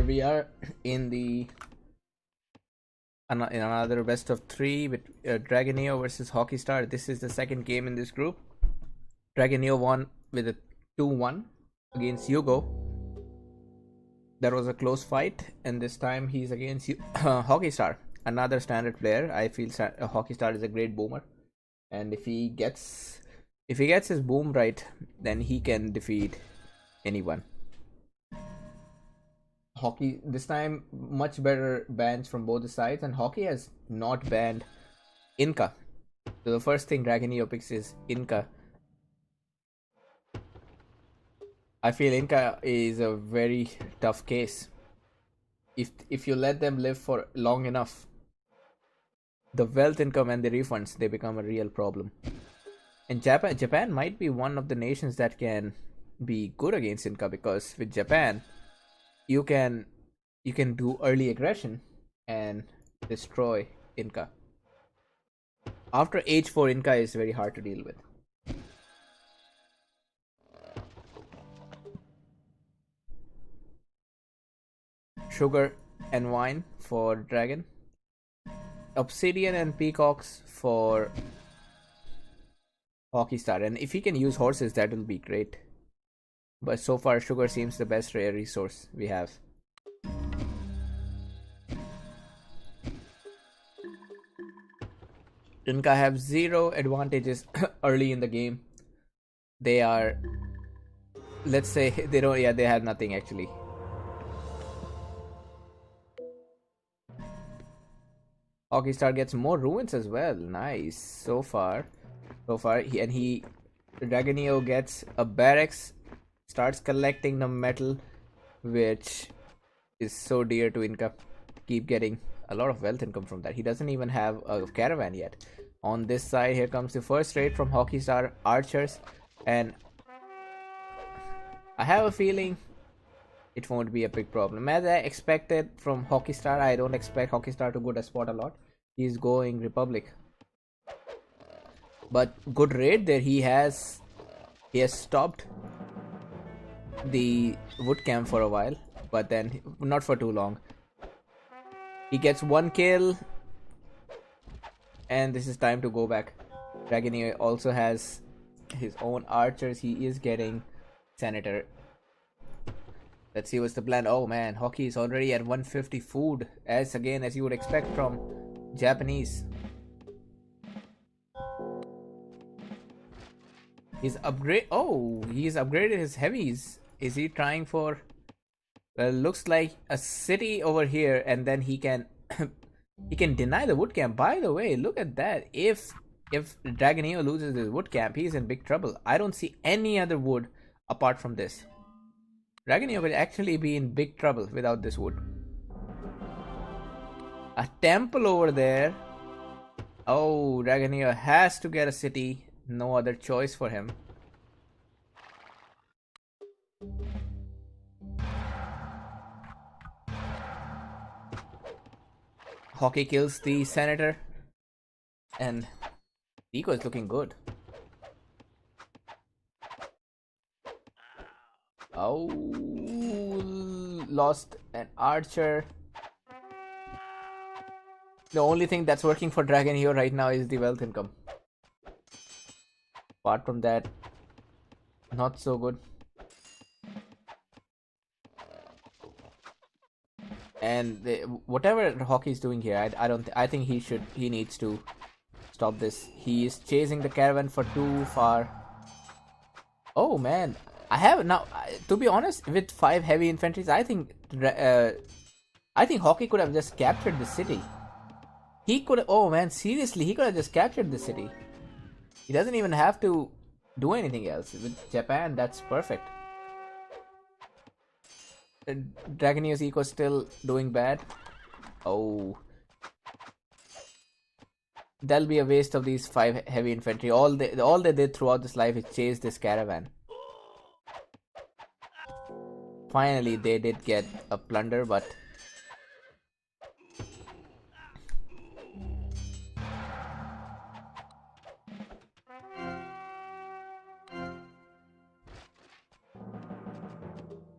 here we are in another best of 3 with DragonEO versus Hockey Star. This is the second game in this group. DragonEO won with a 2-1 against Hugo. That was a close fight, and this time he's against Hockey Star, another standard player. I feel Hockey Star is a great boomer, and if he gets his boom right, then he can defeat anyone. Hockey this time much better bans from both the sides, and Hockey has not banned Inca. So the first thing DragonEO picks is Inca. I feel Inca is a very tough case. If you let them live for long enough, the wealth income and the refunds, they become a real problem. And Japan might be one of the nations that can be good against Inca, because with Japan you can do early aggression and destroy Inca. After H4, Inca is very hard to deal with. Sugar and wine for Dragon. Obsidian and peacocks for Hockey Star. And if he can use horses, that will be great. But so far, sugar seems the best rare resource we have. Inca have 0 advantages early in the game. They are, let's say, they have nothing actually. Hockey Star gets more ruins as well. Nice. So far, DragonEO gets a barracks, starts collecting the metal, which is so dear to Inca. Keep getting a lot of wealth income from that. He doesn't even have a caravan yet. On this side, here comes the first raid from Hockey Star archers, and I have a feeling it won't be a big problem. As I expected from Hockey Star, I don't expect Hockey Star to go to spot a lot. He's going Republic, but good raid there. He has stopped the wood camp for a while, but then not for too long. He gets 1 kill, and this is time to go back. DragonEO also has his own archers. He is getting Senator. Let's see what's the plan. Oh man, Hockey is already at 150 food, as you would expect from Japanese. He's upgraded his heavies. Is he trying for, well, looks like a city over here, and then he can he can deny the wood camp. By the way, look at that. If DragonEO loses his wood camp, he's in big trouble. I don't see any other wood apart from this. DragonEO will actually be in big trouble without this wood. A temple over there. Oh, DragonEO has to get a city. No other choice for him. Hockey kills the senator, and Nico is looking good. Oh, lost an archer. The only thing that's working for DragonEO right now is the wealth income. Apart from that, not so good. And whatever Hockey is doing here, I think he needs to stop this. He is chasing the caravan for too far. Oh man, I have now. To be honest, with 5 heavy infantries, I think Hockey could have just captured the city. He could. Oh man, seriously, he could have just captured the city. He doesn't even have to do anything else. With Japan, that's perfect. DragonEO's eco still doing bad. Oh, that'll be a waste of these 5 heavy infantry. All they did throughout this life is chase this caravan. Finally, they did get a plunder, but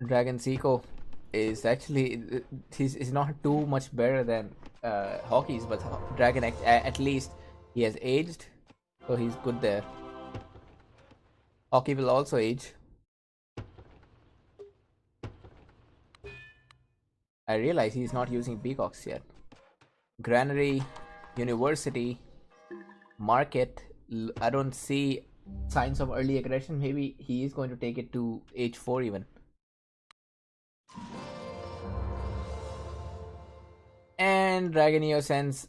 Dragon's eco is actually he's not too much better than Hockey's, but Dragon at least he has aged, so he's good there. Hockey will also age. I realize he's not using peacocks yet. Granary, University, Market. I don't see signs of early aggression. Maybe he is going to take it to H4 even. And DragonEO sends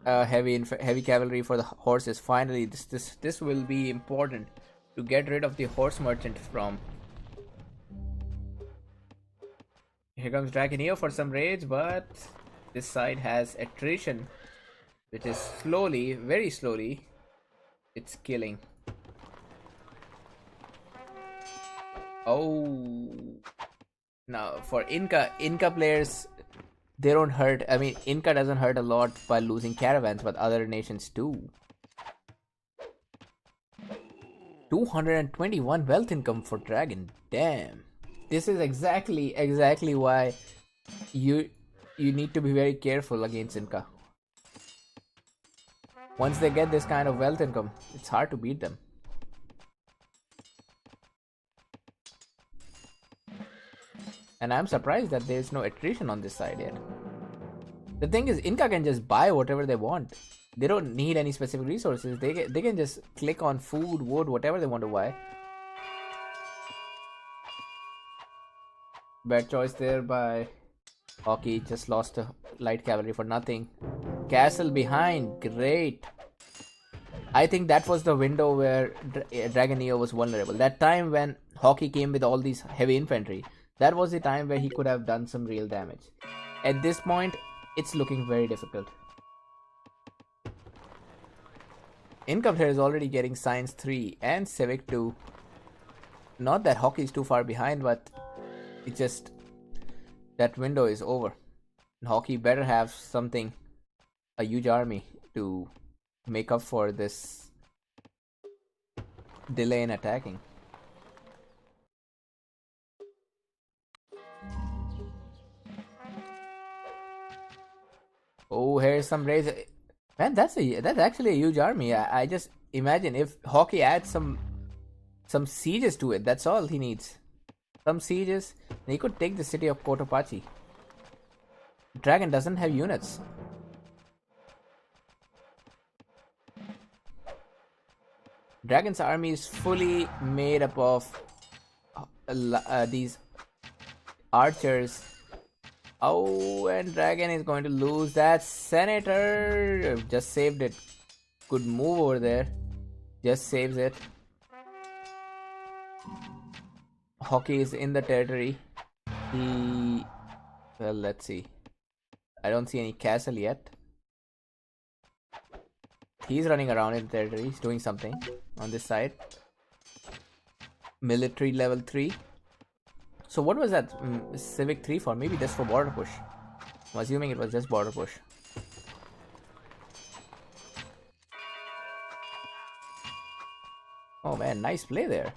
heavy cavalry for the horses. Finally, this will be important to get rid of the horse merchant from. Here comes DragonEO for some raids, but this side has attrition, which is slowly, very slowly, it's killing. Oh, now for Inca players, they don't hurt. I mean, Inca doesn't hurt a lot by losing caravans, but other nations do. 221 wealth income for Dragon. Damn. This is exactly why you need to be very careful against Inca. Once they get this kind of wealth income, it's hard to beat them. And I'm surprised that there's no attrition on this side yet. The thing is, Inca can just buy whatever they want. They don't need any specific resources. They can just click on food, wood, whatever they want to buy. Bad choice there by Hockey. Just lost a light cavalry for nothing. Castle behind. Great. I think that was the window where DragonEO was vulnerable. That time when Hockey came with all these heavy infantry. That was the time where he could have done some real damage. At this point, it's looking very difficult. Income here is already getting Science 3 and Civic 2. Not that Hockey is too far behind, but it's just that window is over. Hockey better have something, a huge army to make up for this delay in attacking. Oh, here's some raids. Man, that's actually a huge army. I just imagine if Hockey adds some sieges to it. That's all he needs. Some sieges, and he could take the city of Cotopaxi. Dragon doesn't have units. Dragon's army is fully made up of these archers. Oh, and Dragon is going to lose that senator. Just saved it. Good move over there. Just saves it. Hockey is in the territory. Well, let's see. I don't see any castle yet. He's running around in the territory. He's doing something on this side. Military level 3. So what was that Civic 3 for? Maybe just for border push. I'm assuming it was just border push. Oh man, nice play there.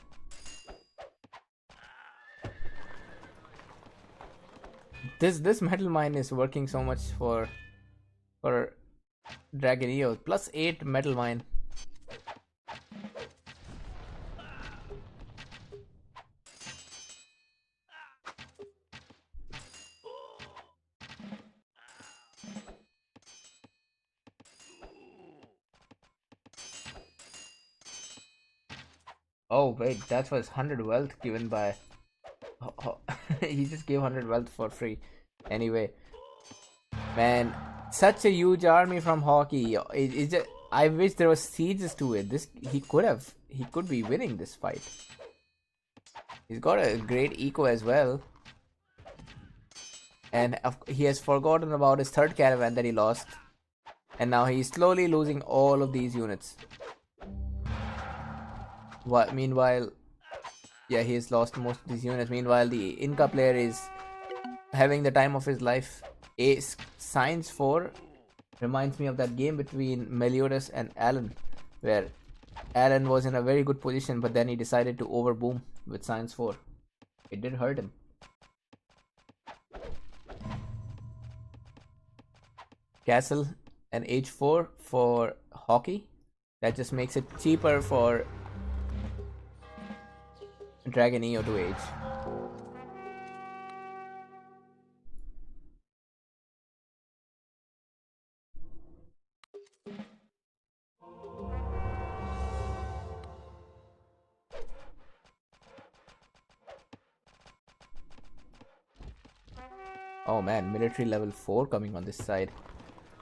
This metal mine is working so much for DragonEO. +8 metal mine. Oh wait, that was 100 wealth given by... he just gave 100 wealth for free. Anyway, man, such a huge army from Hockey. I wish there was sieges to it. He could be winning this fight. He's got a great eco as well. And he has forgotten about his third caravan that he lost. And now he's slowly losing all of these units. Meanwhile, yeah, he has lost most of these units. Meanwhile, the Inca player is having the time of his life. Ace Science 4 reminds me of that game between Meliodas and Alan, where Alan was in a very good position, but then he decided to overboom with Science 4. It did hurt him. Castle and H4 for hockey. That just makes it cheaper for DragonEO to age. Oh man, military level 4 coming on this side.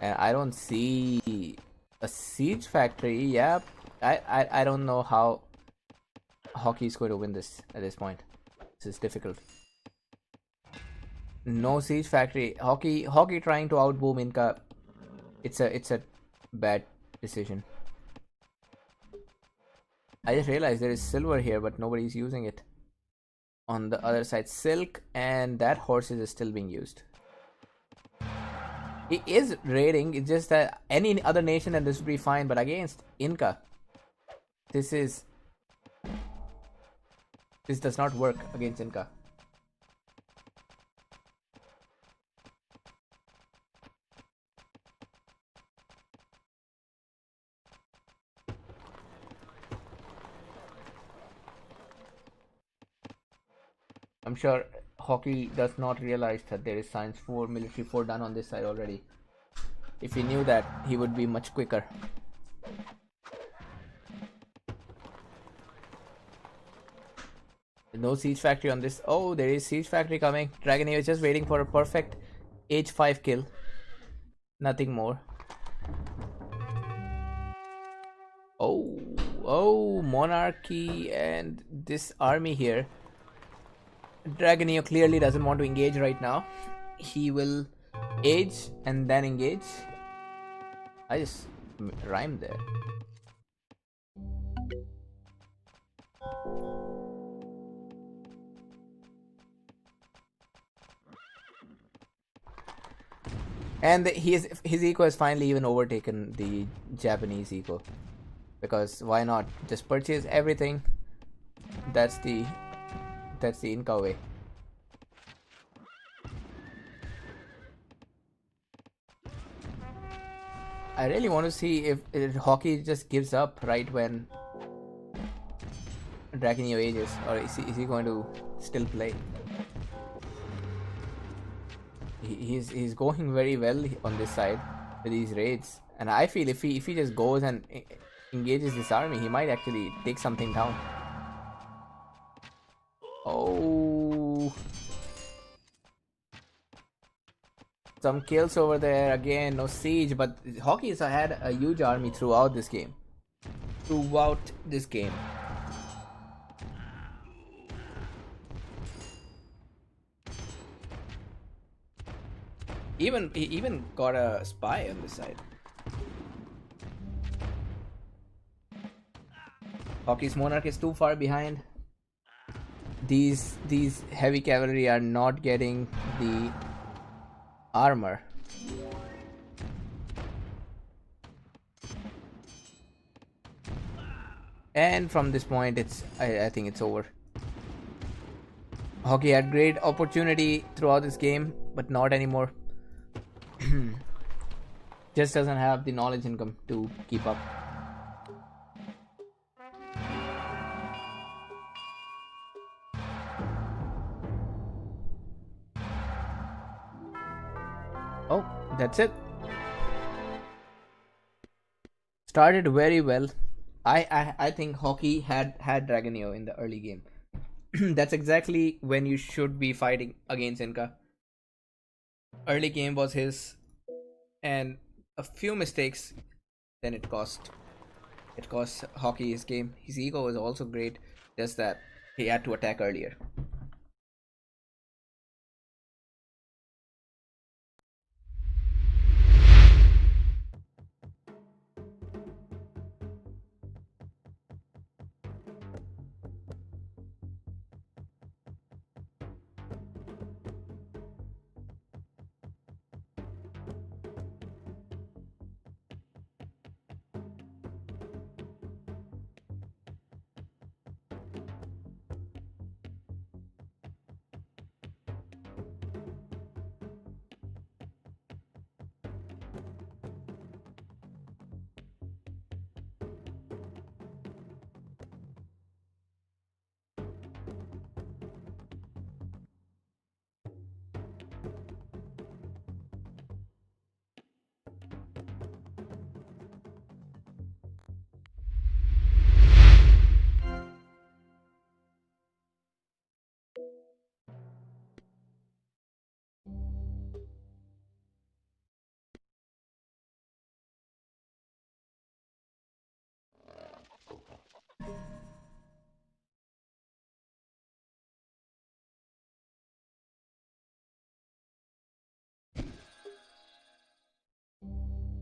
And I don't see a siege factory. Yeah, I don't know how hockey is going to win this at this point. This is difficult. No siege factory. Hockey trying to outboom Inca. It's a bad decision. I just realized there is silver here, but nobody's using it. On the other side, silk, and that horses is still being used. He is raiding. It's just that any other nation and this would be fine, but against Inca, this does not work against Inca. I'm sure hockey does not realize that there is science 4, military 4 done on this side already. If he knew that, he would be much quicker. No siege factory on this. Oh, there is siege factory coming. DragonEO is just waiting for a perfect H5 kill. Nothing more. Oh, monarchy and this army here. DragonEO clearly doesn't want to engage right now. He will age and then engage. I just rhymed there. And his eco has finally even overtaken the Japanese eco. Because why not just purchase everything? That's the Inca way. I really want to see if hockey just gives up right when DragonEO ages, or is he going to still play? He's going very well on this side with these raids, and I feel if he just goes and engages this army, he might actually take something down. Oh, some kills over there again. No siege, but hockey has had a huge army throughout this game. He even got a spy on this side. Hockey's monarch is too far behind. These heavy cavalry are not getting the armor. And from this point, I think it's over. Hockey had great opportunity throughout this game, but not anymore. Just doesn't have the knowledge income to keep up. Oh, that's it. Started very well. I think hockey had DragonEO in the early game. That's exactly when you should be fighting against Inca. Early game was his, and a few mistakes, then it cost hockey his game. His ego was also great, just that he had to attack earlier.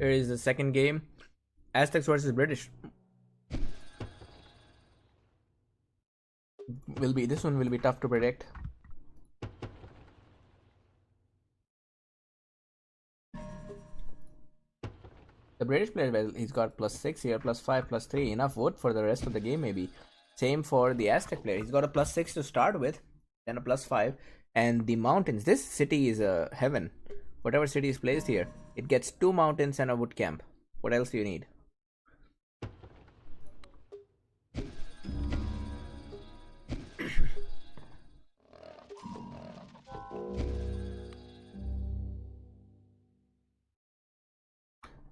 Here is the second game. Aztecs versus British. This one will be tough to predict. The British player, well, he's got +6 here, +5, +3. Enough wood for the rest of the game, maybe. Same for the Aztec player. He's got a +6 to start with, then a +5. And the mountains. This city is a heaven. Whatever city is placed here, it gets 2 mountains and a wood camp. What else do you need?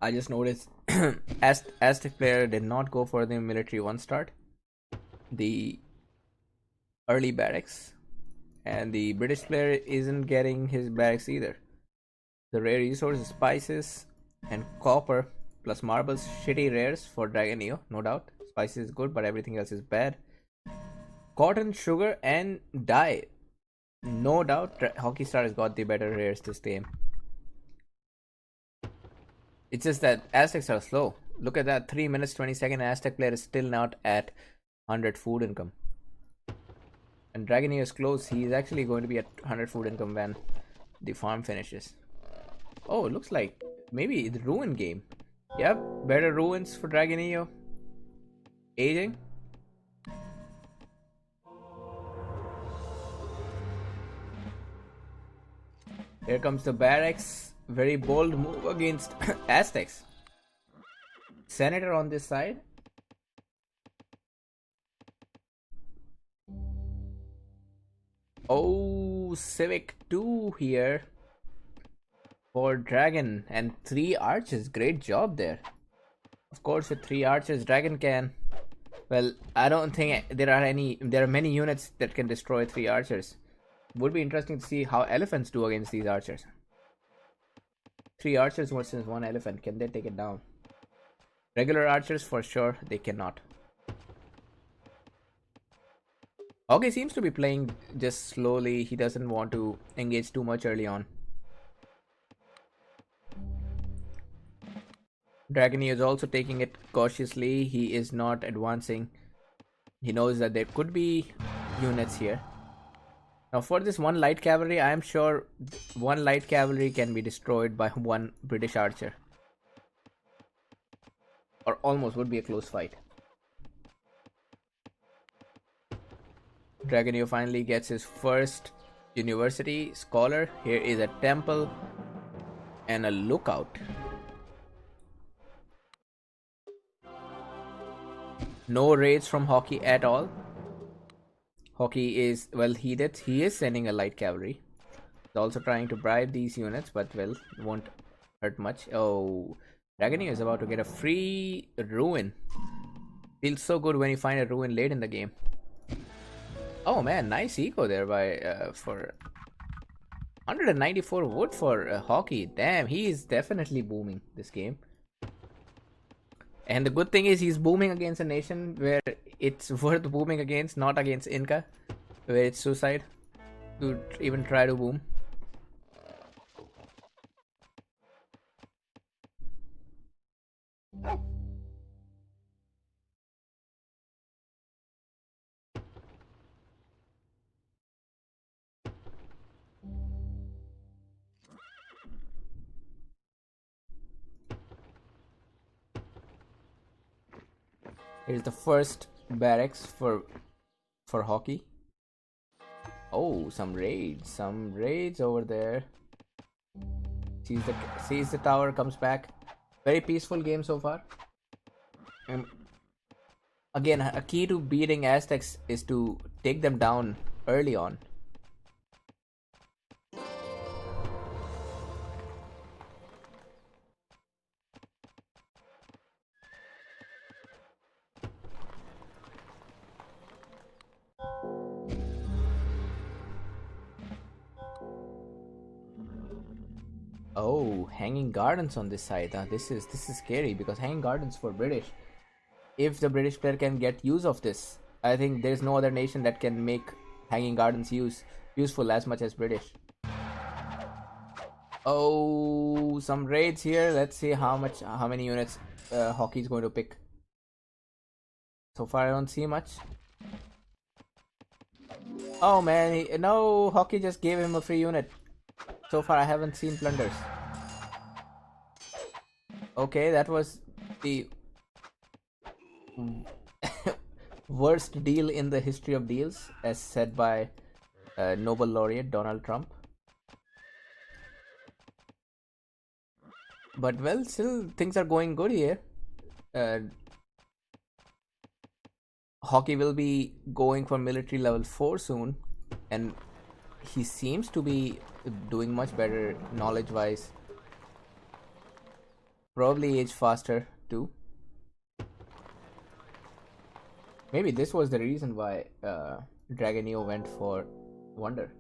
I just noticed Aztec player did not go for the military 1 start, the early barracks, and the British player isn't getting his barracks either. The rare resources, spices and copper plus marbles, shitty rares for DragonEO, no doubt. Spices is good, but everything else is bad. Cotton, sugar and dye, no doubt. Hockey Star has got the better rares this game. It's just that Aztecs are slow. Look at that, 3 minutes 20 seconds. Aztec player is still not at 100 food income. And DragonEO is close. He is actually going to be at 100 food income when the farm finishes. Oh, it looks like maybe the ruin game. Yep, better ruins for DragonEO. Aging. Here comes the barracks. Very bold move against Aztecs. Senator on this side. Oh, Civic 2 here for Dragon and 3 archers. Great job there. Of course, with 3 archers, Dragon can. Well, I don't think there are many units that can destroy 3 archers. Would be interesting to see how elephants do against these archers. 3 archers versus 1 elephant. Can they take it down? Regular archers, for sure, they cannot. Okay, seems to be playing just slowly. He doesn't want to engage too much early on. DragonEO is also taking it cautiously. He is not advancing. He knows that there could be units here. Now for this 1 light cavalry, I am sure 1 light cavalry can be destroyed by 1 British archer. Or almost, would be a close fight. DragonEO finally gets his first university scholar. Here is a temple and a lookout. No raids from Hockey at all. Hockey is, well, he is sending a light cavalry. He's also trying to bribe these units, but well, won't hurt much. Oh, DragonEO is about to get a free ruin. Feels so good when you find a ruin late in the game. Oh man, nice eco there by for 194 wood for Hockey. Damn, he is definitely booming this game. And the good thing is he's booming against a nation where it's worth booming against, not against Inca, where it's suicide to even try to boom. Here's the first barracks for Hockey. Oh, some raids over there. Sees the tower, comes back. Very peaceful game so far. Again, a key to beating Aztecs is to take them down early on. Oh, hanging gardens on this side. This is scary because hanging gardens for British. If the British player can get use of this, I think there's no other nation that can make hanging gardens useful as much as British. Oh, some raids here. Let's see how many units Hockey is going to pick. So far, I don't see much. Oh man, no, Hockey just gave him a free unit. So far, I haven't seen plunders. Okay, that was the worst deal in the history of deals, as said by Nobel laureate Donald Trump. But well, still things are going good here. Hockey will be going for military level 4 soon, and he seems to be doing much better knowledge wise. Probably age faster too. Maybe this was the reason why DragonEO went for Wonder.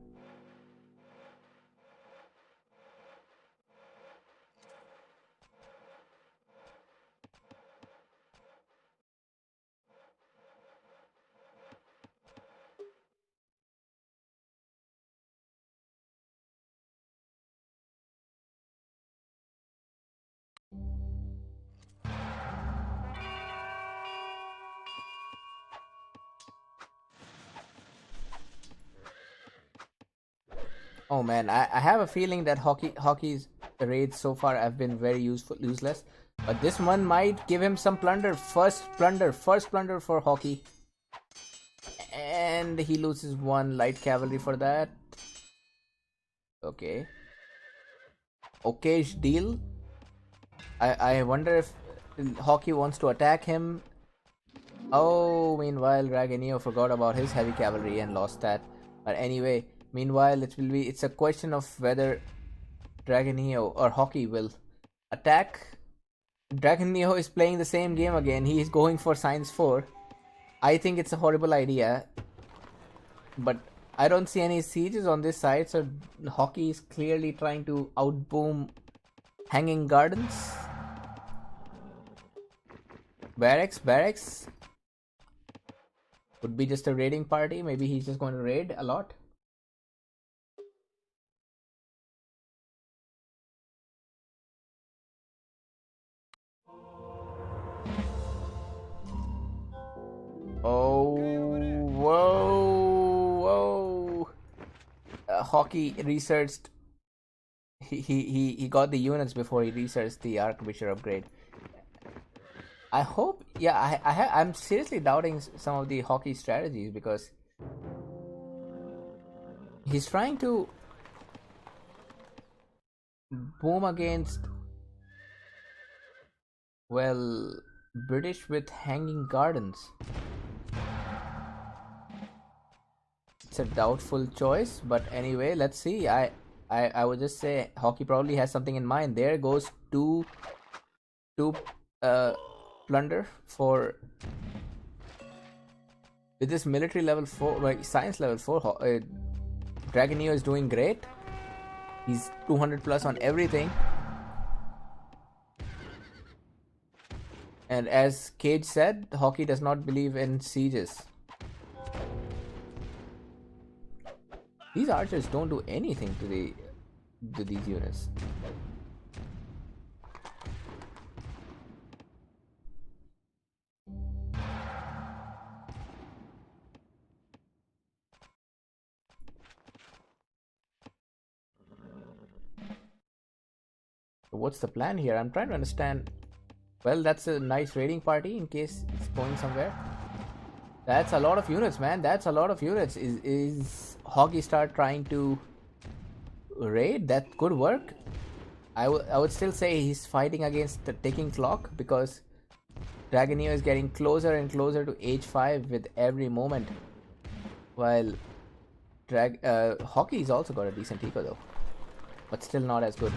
Oh man, I have a feeling that hockey's raids so far have been very useless. But this one might give him some plunder. First plunder for Hockey. And he loses 1 light cavalry for that. Okay. Okayish deal. I wonder if Hockey wants to attack him. Oh, meanwhile, DragonEO forgot about his heavy cavalry and lost that. But anyway, meanwhile, it's a question of whether DragonEO or Hockey will attack. DragonEO is playing the same game again. He is going for Science 4. I think it's a horrible idea. But I don't see any sieges on this side, so Hockey is clearly trying to outboom Hanging Gardens. Barracks. Would be just a raiding party. Maybe he's just going to raid a lot. Oh, whoa. Hockey researched. He got the units before he researched the Archbishop upgrade. I hope, yeah, I'm seriously doubting some of the Hockey strategies because he's trying to boom against, well, British with Hanging Gardens. It's a doubtful choice, but anyway, let's see. I would just say Hockey probably has something in mind. There goes two plunder for with this military level 4, like science level 4. DragonEO is doing great. He's 200 plus on everything, and as Cage said, Hockey does not believe in sieges. These archers don't do anything to these units. What's the plan here? I'm trying to understand. Well, that's a nice raiding party in case it's going somewhere. That's a lot of units, man. That's a lot of units. Is Hockey start trying to raid? That could work. I would still say he's fighting against the ticking clock because DragonEO is getting closer and closer to age 5 with every moment. While Hockey's also got a decent eco though, but still not as good.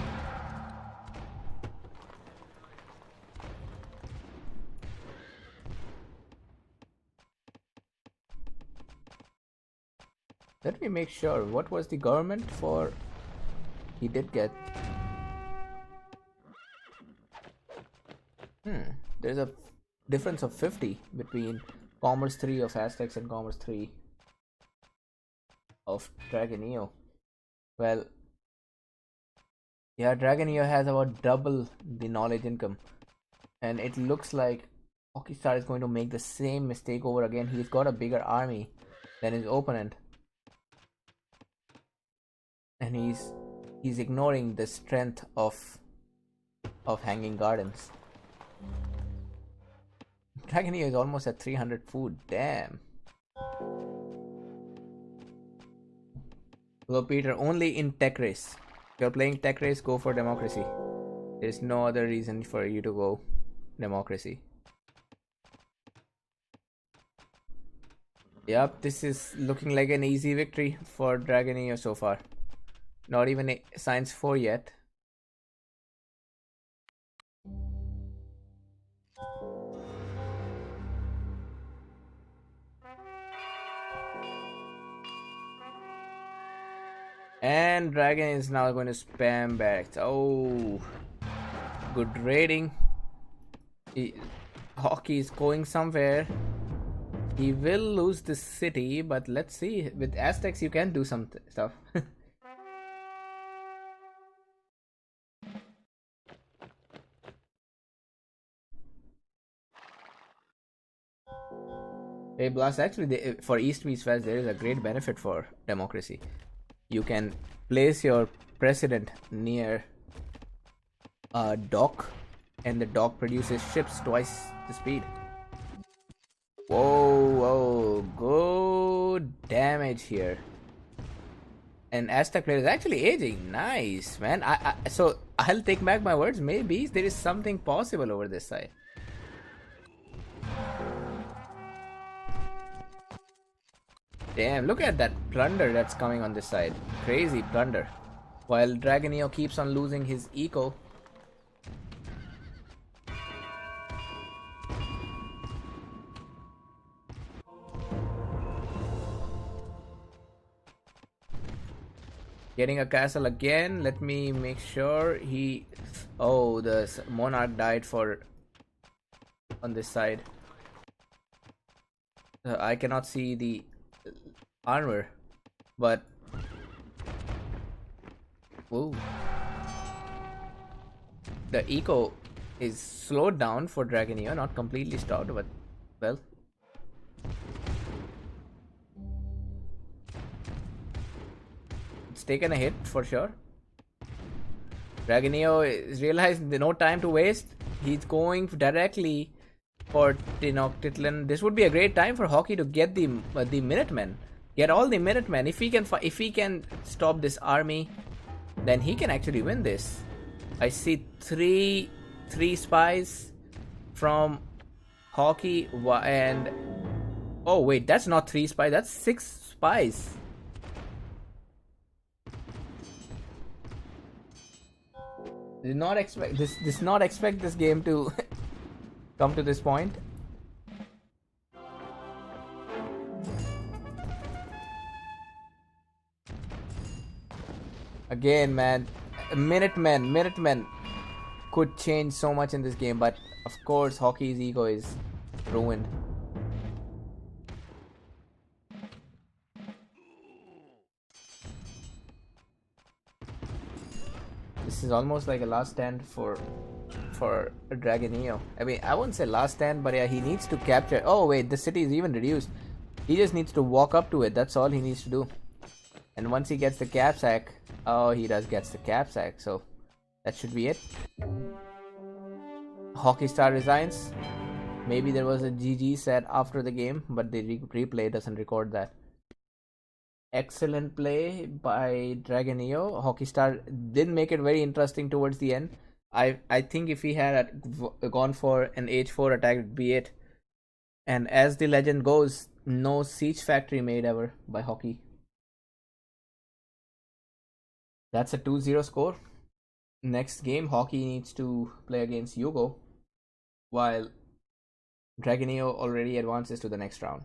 Let me make sure. What was the government for? He did get. There's a difference of 50 between Commerce 3 of Aztecs and Commerce 3 of DragonEO. Well, Yeah, DragonEO has about double the knowledge income. And it looks like Hockey Star is going to make the same mistake over again. He's got a bigger army than his opponent. And he's ignoring the strength of Hanging Gardens. DragonEO is almost at 300 food. Damn. Hello Peter, only in tech race. If you're playing tech race, go for democracy. There's no other reason for you to go democracy. Yep, this is looking like an easy victory for DragonEO so far. Not even a Science 4 yet. And Dragon is now going to spam barracks. Oh, good raiding. Hockey is going somewhere. He will lose this city, but let's see. With Aztecs, you can do some stuff. Hey Blast, actually for East meets West, there is a great benefit for democracy. You can place your president near a dock, and the dock produces ships twice the speed. Whoa, good damage here. And Aztec player is actually aging. Nice, man. So I'll take back my words. Maybe there is something possible over this side. Damn, look at that plunder that's coming on this side. Crazy plunder. While DragonEO keeps on losing his eco. Getting a castle again. Let me make sure he... Oh, the monarch died for... on this side. I cannot see the armor, but... Whoa. The eco is slowed down for DragonEO, not completely stopped, but... well... it's taken a hit for sure. DragonEO is realized no time to waste. He's going directly for Tenochtitlan. This would be a great time for Hockey to get the Minutemen. Get all the Minutemen. If he can stop this army, then he can actually win this. I see three spies from Hockey and... oh wait, that's not 3 spies. That's 6 spies. Did not expect this. Did not expect this game to come to this point. Again, man, Minutemen could change so much in this game, but of course, Hockey's ego is ruined. This is almost like a last stand for DragonEO. I mean, I wouldn't say last stand, but yeah, he needs to capture. Oh wait, the city is even reduced. He just needs to walk up to it. That's all he needs to do. And once he gets the cap sack, oh, he gets the cap sack. So that should be it. Hockey Star resigns. Maybe there was a GG said after the game, but the replay doesn't record that. Excellent play by DragonEO. Hockey Star didn't make it very interesting towards the end. I think if he had gone for an H4 attack, it'd be it. And as the legend goes, no siege factory made ever by Hockey. That's a 2-0 score. Next game, Hockey needs to play against Yugo, while DragonEO already advances to the next round.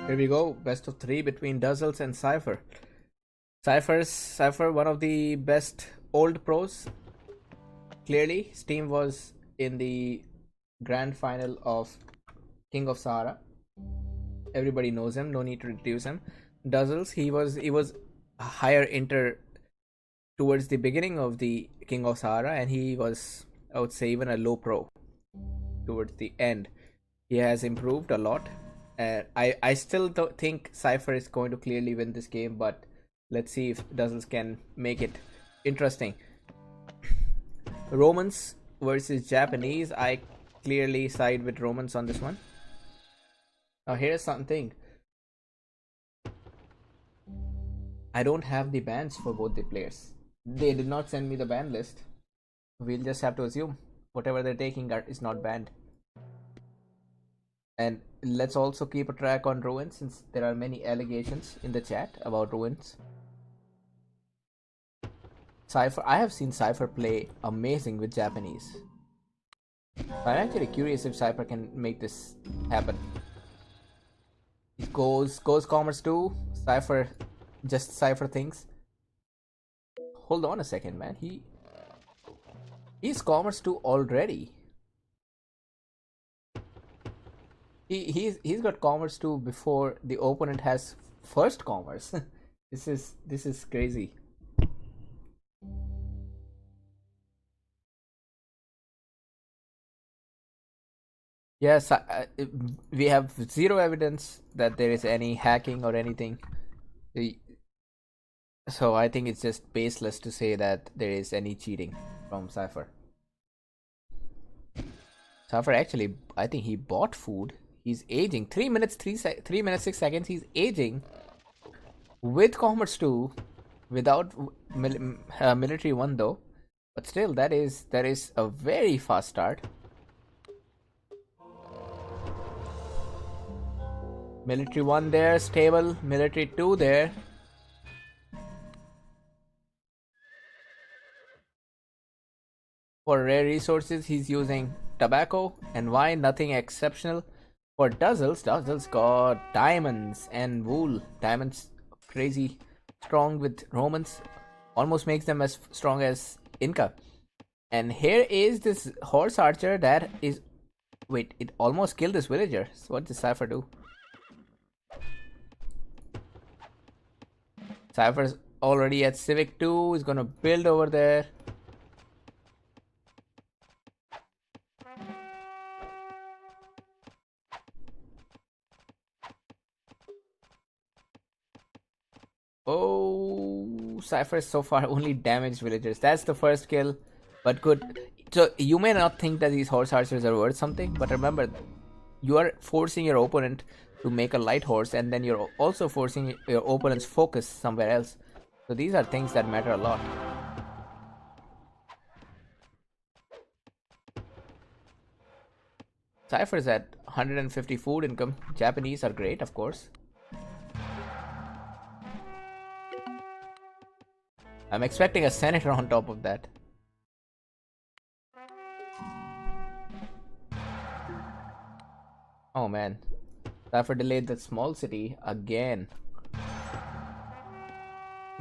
Here we go. Best of 3 between Dazzles and Cypher. Cypher, one of the best old pros. Clearly, Steam was in the grand final of King of Sahara. Everybody knows him. No need to introduce him. Dazzles, he was a higher inter towards the beginning of the King of Sahara, and he was, I would say, even a low pro towards the end. He has improved a lot. I still think Cypher is going to clearly win this game, but let's see if Dazzles can make it interesting. Romans versus Japanese. I clearly side with Romans on this one. Now here's something. I don't have the bans for both the players. They did not send me the ban list. We'll just have to assume whatever they're taking is not banned. And let's also keep a track on Ruins, since there are many allegations in the chat about Ruins. Cypher, I have seen Cypher play amazing with Japanese. I'm actually curious if Cypher can make this happen. It goes Commerce 2, Cypher, just Cypher things. Hold on a second, man. He's Commerce 2 already. He's got Commerce 2 before the opponent has first Commerce. This is crazy. Yes, we have zero evidence that there is any hacking or anything. So I think it's just baseless to say that there is any cheating from Cypher. Cypher actually, I think he bought food. He's aging 3 minutes 3 minutes 6 seconds. He's aging with Commerce 2 without military 1 though. But still, that is a very fast start. Military 1 there, stable. Military 2 there. For rare resources, he's using tobacco and wine, nothing exceptional. For Dazzles got diamonds and wool. Diamonds crazy strong with Romans, almost makes them as strong as Inca. And here is this horse archer that is, wait, it almost killed this villager. So what does Cypher do? Cypher's already at Civic 2, is gonna build over there. Oh, Cypher is so far only damaged villagers. That's the first kill, but good. So you may not think that these horse archers are worth something, but remember, you are forcing your opponent to make a light horse, and then you're also forcing your opponent's focus somewhere else. So these are things that matter a lot. Cypher's at 150 food income. Japanese are great, of course. I'm expecting a senator on top of that. Oh man. Cypher delayed the small city again.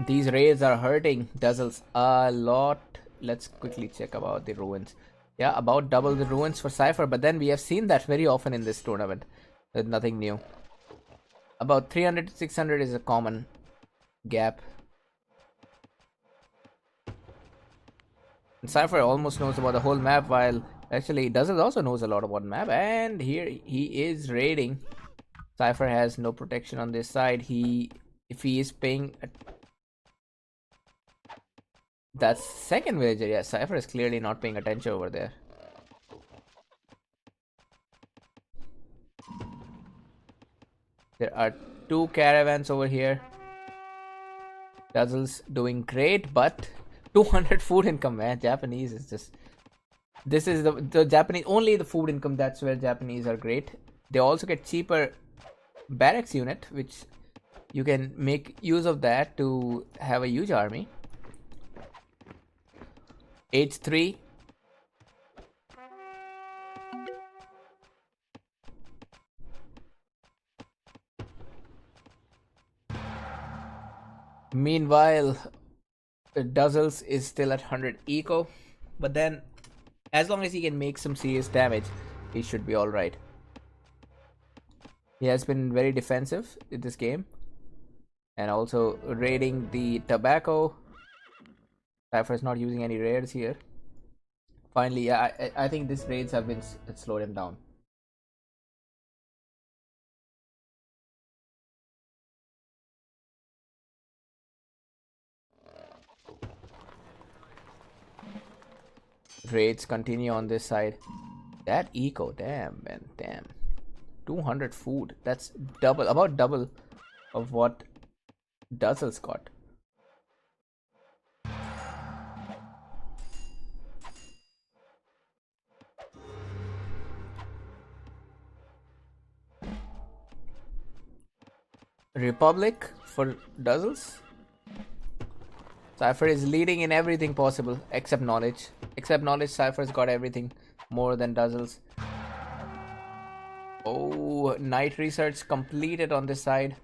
These raids are hurting Dazzles a lot. Let's quickly check about the ruins. Yeah, about double the ruins for Cypher, but then we have seen that very often in this tournament. There's nothing new. About 300 to 600 is a common gap. And Cypher almost knows about the whole map, while actually Dazzles also knows a lot about the map. And here he is raiding. Cypher has no protection on this side. If he is paying that second villager, yeah, Cypher is clearly not paying attention over there. There are 2 caravans over here. Dazzles doing great, but 200 food income, man. Japanese is just, this is the Japanese, only the food income, that's where Japanese are great. They also get cheaper barracks unit, which you can make use of that to have a huge army. H3. Meanwhile, Dazzles is still at 100 eco, but then as long as he can make some serious damage, he should be alright. He has been very defensive in this game, and also raiding the tobacco. Cypher is not using any raids here. Finally, yeah, I think these raids have been slowed him down. Raids continue on this side. That eco, damn man, damn. 200 food. That's double, about double of what Dazzles got. Republic for Dazzles. Cypher is leading in everything possible except knowledge. Except knowledge, Cypher's got everything more than Dazzles. Oh, night research completed on this side.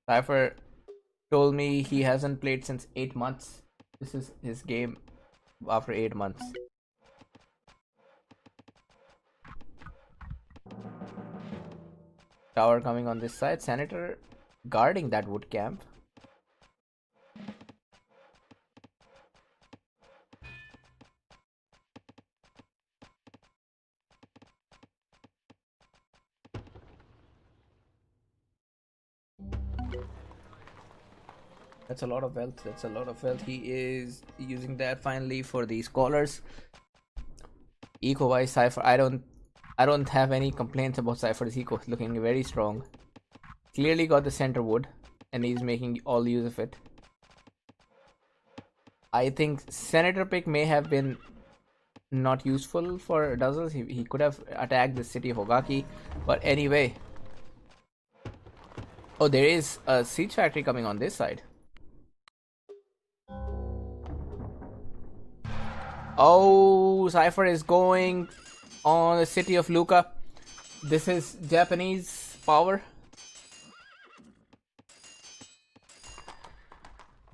Cypher told me he hasn't played since 8 months. This is his game after 8 months. Tower coming on this side. Senator guarding that wood camp. That's a lot of wealth. That's a lot of wealth. He is using that finally for the scholars. Eco wise, Cypher, I don't have any complaints about Cypher's eco. It's looking very strong. Clearly got the center wood, and he's making all use of it. I think Senator pick may have been not useful for Dazzles. He could have attacked the city of Hogaki, but anyway. Oh, there is a siege factory coming on this side. Oh, Cypher is going on the city of Luca. This is Japanese power.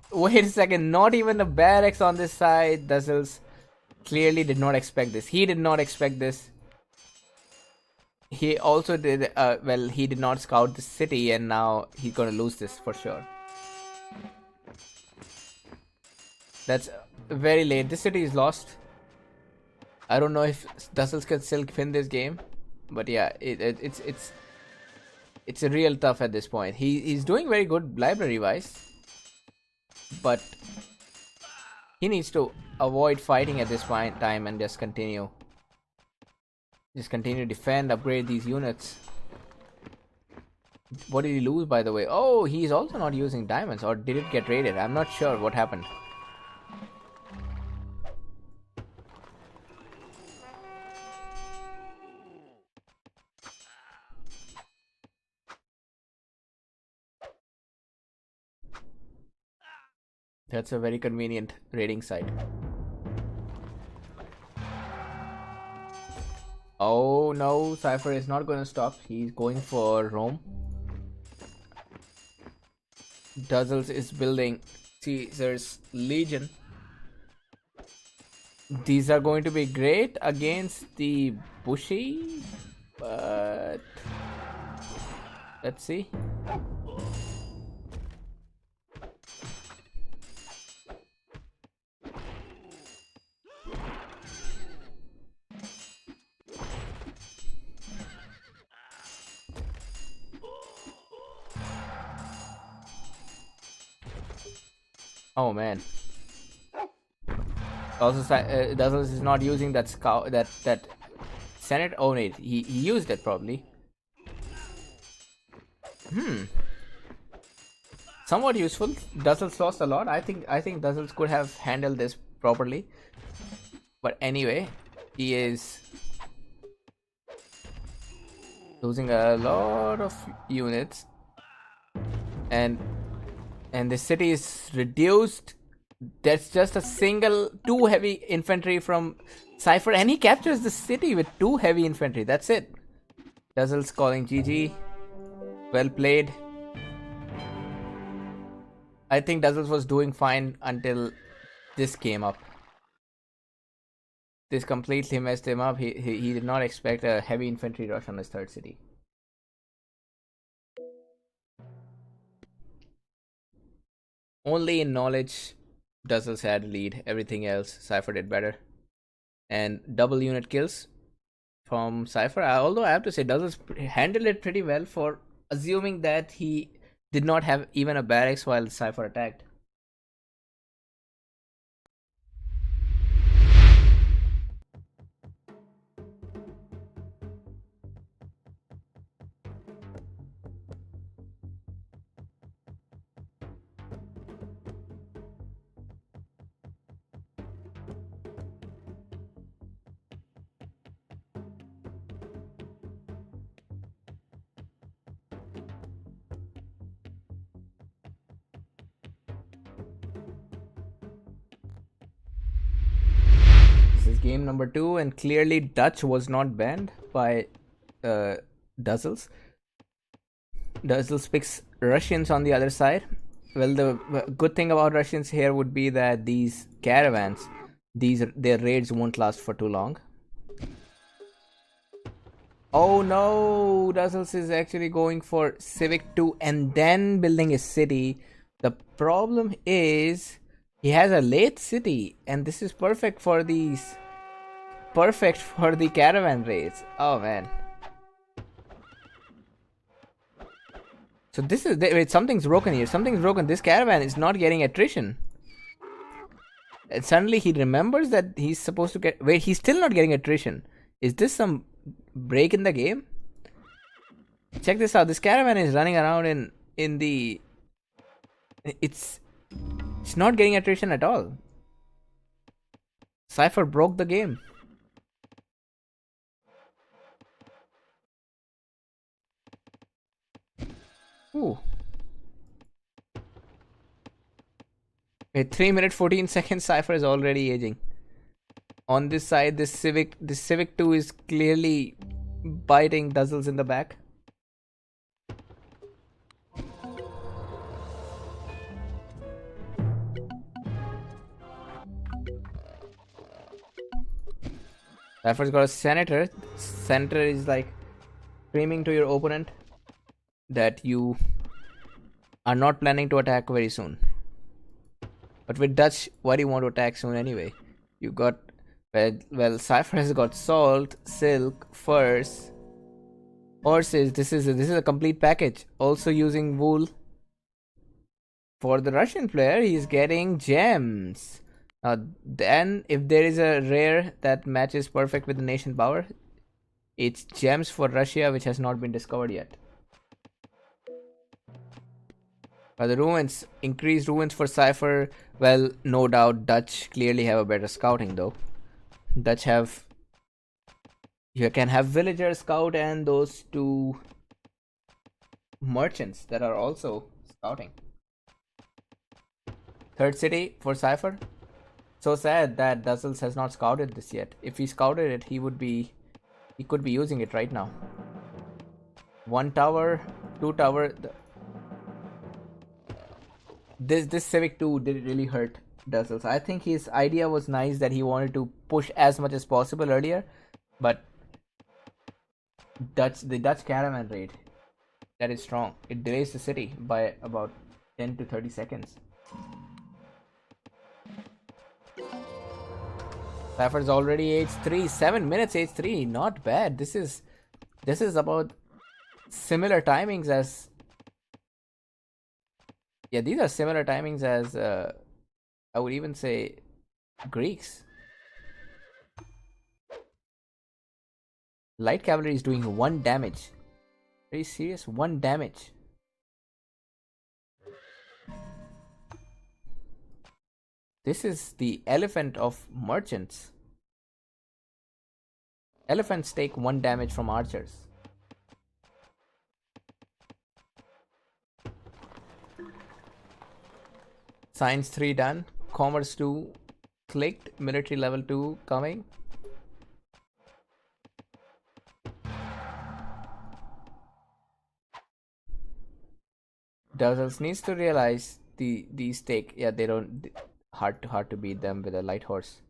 Wait a second, not even the barracks on this side. Dazzles clearly did not expect this. He did not expect this. He also did, well, he did not scout the city, and now he's gonna lose this for sure. That's very late. This city is lost. I don't know if Dazzles can still win this game, but yeah, it's a real tough at this point. He's doing very good library wise, but he needs to avoid fighting at this time and just continue to defend, upgrade these units. What did he lose, by the way? Oh, he's also not using diamonds, or did it get raided? I'm not sure what happened. That's a very convenient raiding site. Oh no, Cypher is not going to stop. He's going for Rome. Dazzles is building Caesar's Legion. These are going to be great against the Bushi, but let's see. Oh man. Also, Dazzles is not using that scout, that Senate. Oh wait, he used it probably. Somewhat useful. Dazzles lost a lot. I think Dazzles could have handled this properly. But anyway, he is losing a lot of units, and the city is reduced. That's just a single 2 heavy infantry from Cypher, and he captures the city with 2 heavy infantry. That's it. Dazzles calling GG. Well played. I think Dazzles was doing fine until this came up. This completely messed him up. He did not expect a heavy infantry rush on his third city. Only in knowledge, Dazzles had a lead. Everything else, Cypher did better. And double unit kills from Cypher. Although I have to say, Dazzles handled it pretty well for assuming that he did not have even a barracks while Cypher attacked. This is game number 2, and clearly Dutch was not banned by Dazzles. Dazzles picks Russians on the other side. Well, the good thing about Russians here would be that these caravans, their raids won't last for too long. Oh no, Dazzles is actually going for Civic 2 and then building a city. The problem is he has a late city, and this is perfect for the caravan raids. Oh man. So this is wait, something's broken here. Something's broken. This caravan is not getting attrition. And suddenly he remembers that he's supposed to get. Wait, he's still not getting attrition. Is this some break in the game? Check this out. This caravan is running around in the. It's not getting attrition at all. Cypher broke the game. Ooh. Wait, 3 minutes 14 seconds. Cypher is already aging. On this side, this Civic 2 is clearly biting Dazzles in the back. Cypher's got a senator. Senator is like screaming to your opponent that you are not planning to attack very soon. But with Dutch, why do you want to attack soon anyway? You got well, Cypher has got salt, silk, furs, horses. This is a complete package. Also using wool. For the Russian player, he is getting gems. Then if there is a rare that matches perfect with the nation power, it's gems for Russia, which has not been discovered yet. The ruins, increased ruins for Cypher. Well, no doubt Dutch clearly have a better scouting though. Dutch have, you can have villager scout and those two merchants that are also scouting. Third city for Cypher. So sad that Dazzles has not scouted this yet. If he scouted it, he could be using it right now. 1 tower, 2 tower. This Civic 2 did really hurt Dazzles. I think his idea was nice that he wanted to push as much as possible earlier, but the Dutch caravan raid, that is strong. It delays the city by about 10 to 30 seconds. Cypher's already age 3, 7 minutes age 3, not bad. This is about similar timings as, yeah, these are similar timings as I would even say Greeks. Light cavalry is doing 1 damage. Are you serious? 1 damage. This is the elephant of merchants. Elephants take 1 damage from archers. Science 3 done. Commerce 2 clicked. Military level 2 coming. Dazzles needs to realize these take, yeah, they don't, hard to beat them with a light horse.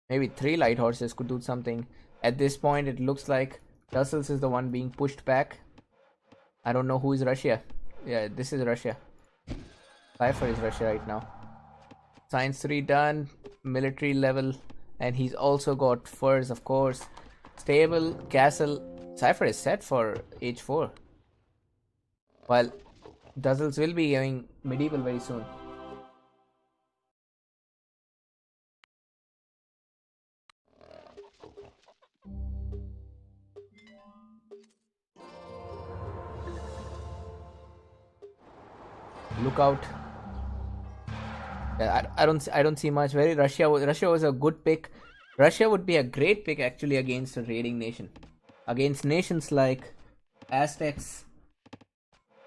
Maybe 3 light horses could do something. At this point, it looks like Dazzles is the one being pushed back. I don't know who is Russia. Yeah, this is Russia. Cypher is Russia right now. Science 3 done, military level, and he's also got furs, of course. Stable, castle. Cypher is set for H4. While Dazzles will be going medieval very soon. Look out. Yeah, I don't see much. Russia was a good pick. Russia would be a great pick actually against a raiding nation. Against nations like Aztecs,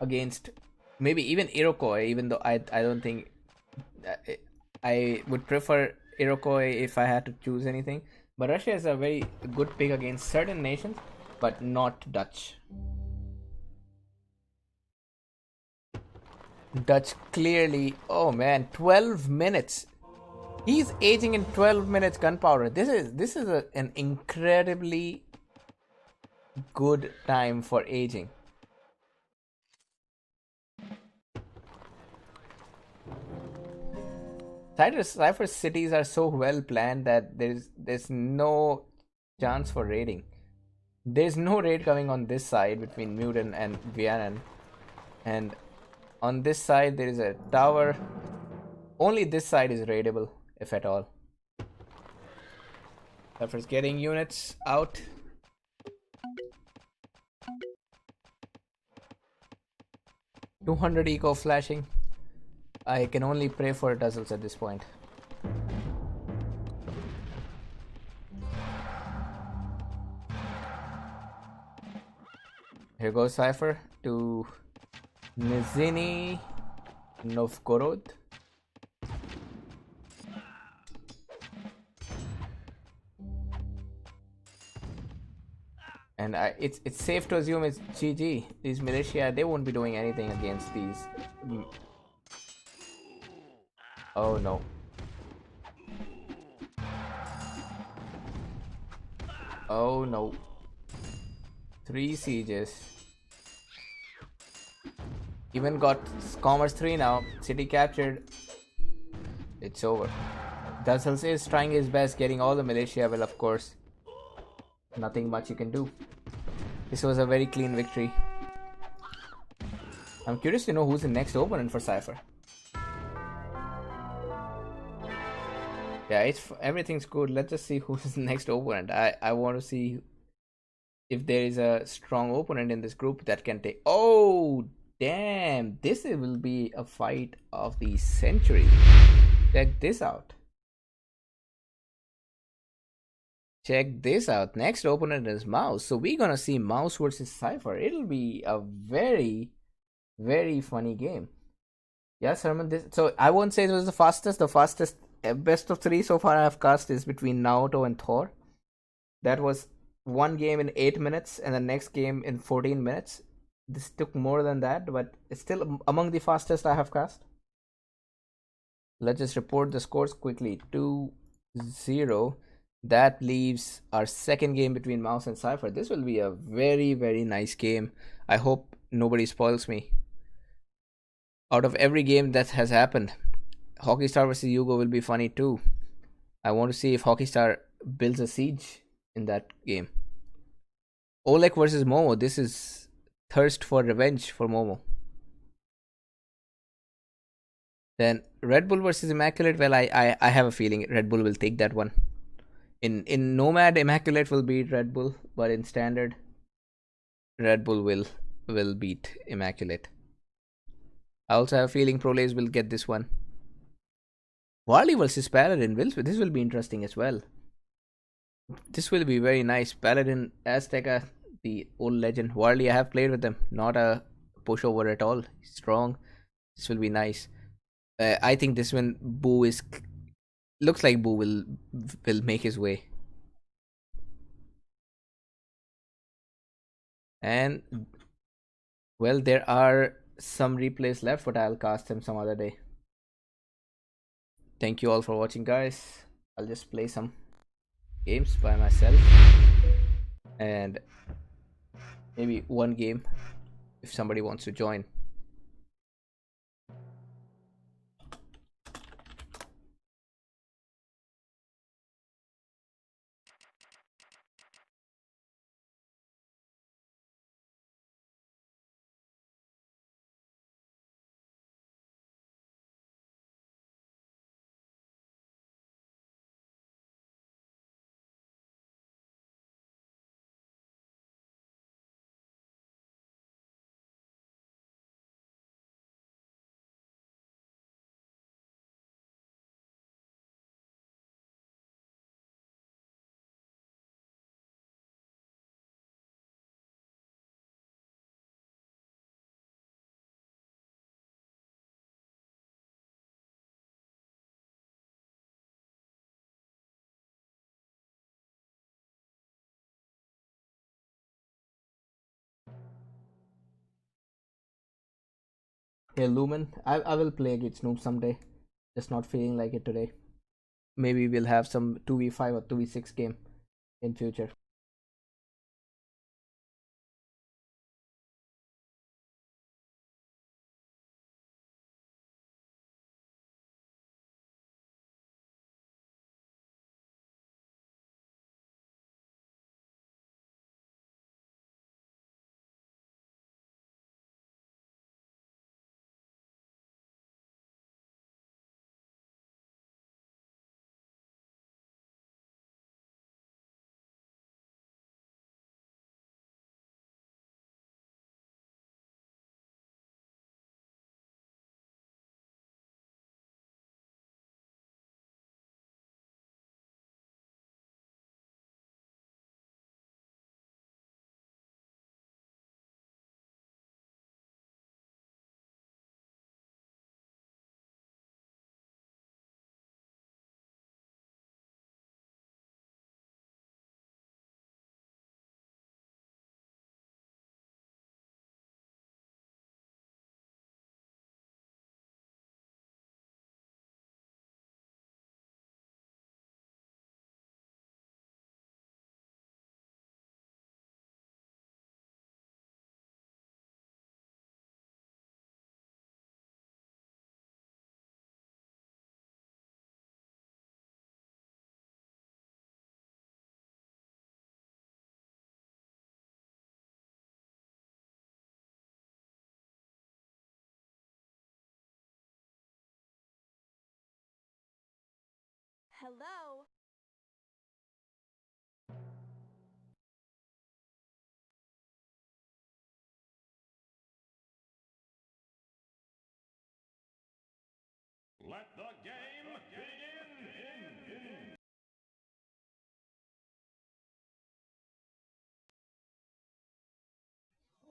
against maybe even Iroquois, even though I don't think I would prefer Iroquois if I had to choose anything. But Russia is a very good pick against certain nations, but not Dutch. Dutch clearly, oh man, 12 minutes. He's aging in 12 minutes gunpowder. This is an incredibly good time for aging. Cypher's cities are so well planned that there's no chance for raiding. There's no raid coming on this side between Muden and Vianen. And on this side there is a tower. Only this side is raidable, if at all. Cypher's getting units out. $200 eco flashing. I can only pray for Dazzles at this point. Here goes Cypher to Nizhny Novgorod. And it's safe to assume it's GG. These militia, they won't be doing anything against these. Oh no. Oh no. 3 sieges. Even got Commerce 3 now. City captured. It's over. Dazzles is trying his best, getting all the militia. Well, of course, nothing much you can do. This was a very clean victory. I'm curious to know who's the next opponent for Cypher. Yeah, everything's good. Let's just see who's the next opponent. I want to see if there is a strong opponent in this group that can take. Oh damn! This will be a fight of the century. Check this out. Check this out. Next opponent is Mouse. So we're gonna see Mouse versus Cypher. It'll be a very, very funny game. Yes, Herman. So I won't say it was the fastest. The fastest best of 3 so far I have cast is between Naoto and Thor. That was one game in 8 minutes and the next game in 14 minutes. This took more than that, but it's still among the fastest I have cast. Let's just report the scores quickly. 2-0. That leaves our second game between Mouse and Cypher. This will be a very, very nice game. I hope nobody spoils me. Out of every game that has happened, Hockey Star versus Yugo will be funny too. I want to see if Hockey Star builds a siege in that game. Oleg versus Momo. This is thirst for revenge for Momo. Then Red Bull versus Immaculate. Well, I have a feeling Red Bull will take that one. In Nomad, Immaculate will beat Red Bull, but in Standard, Red Bull will beat Immaculate. I also have a feeling Prolays will get this one. Warley versus Paladin. This will be interesting as well. This will be very nice. Paladin, Azteca, the old legend. Warley, I have played with them. Not a pushover at all. Strong. This will be nice. I think this one, Boo is... Looks like Boo will make his way. And... Well, there are some replays left, but I'll cast them some other day. Thank you all for watching, guys. I'll just play some games by myself and maybe one game if somebody wants to join. Hey Lumen, I will play against Noob someday. Just not feeling like it today. Maybe we'll have some 2v5 or 2v6 game in future. Hello? Let the game begin!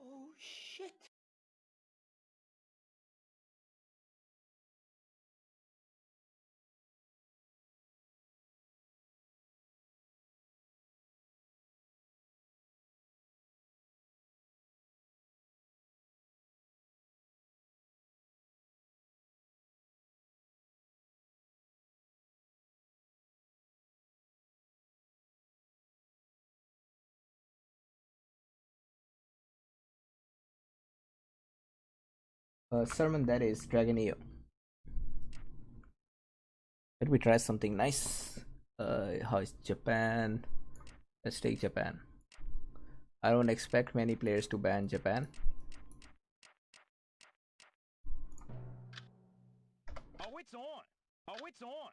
Oh shit! Sermon, that is DragonEO. Let me try something nice. How is Japan? Let's take Japan. I don't expect many players to ban Japan. Oh, it's on! Oh, it's on!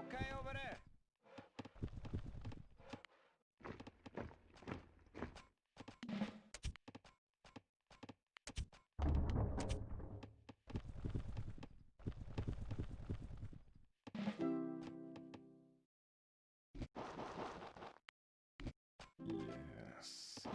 okay over there? Yes.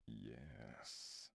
Yes.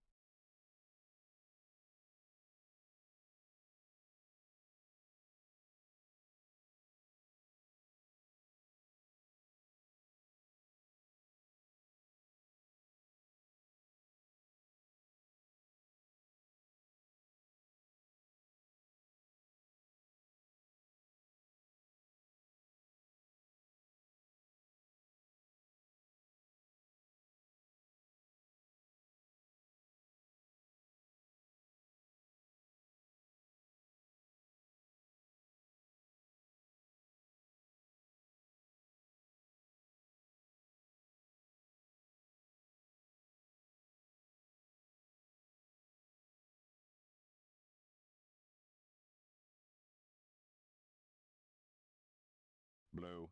Blue.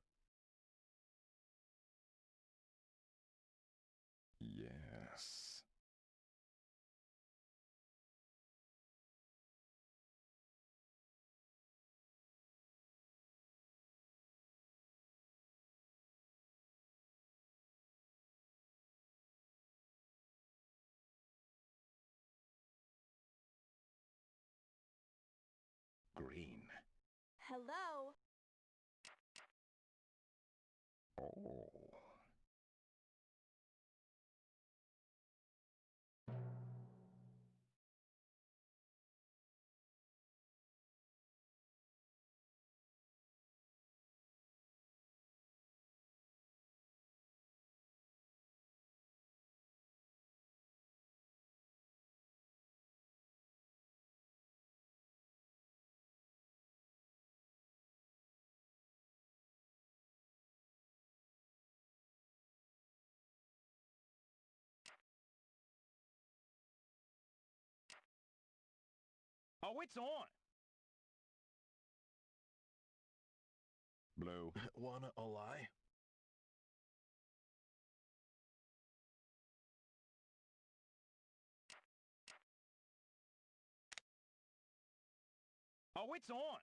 Yes. Green. Hello? Oh. Oh, it's on. Blue. Wanna a lie? Oh, it's on.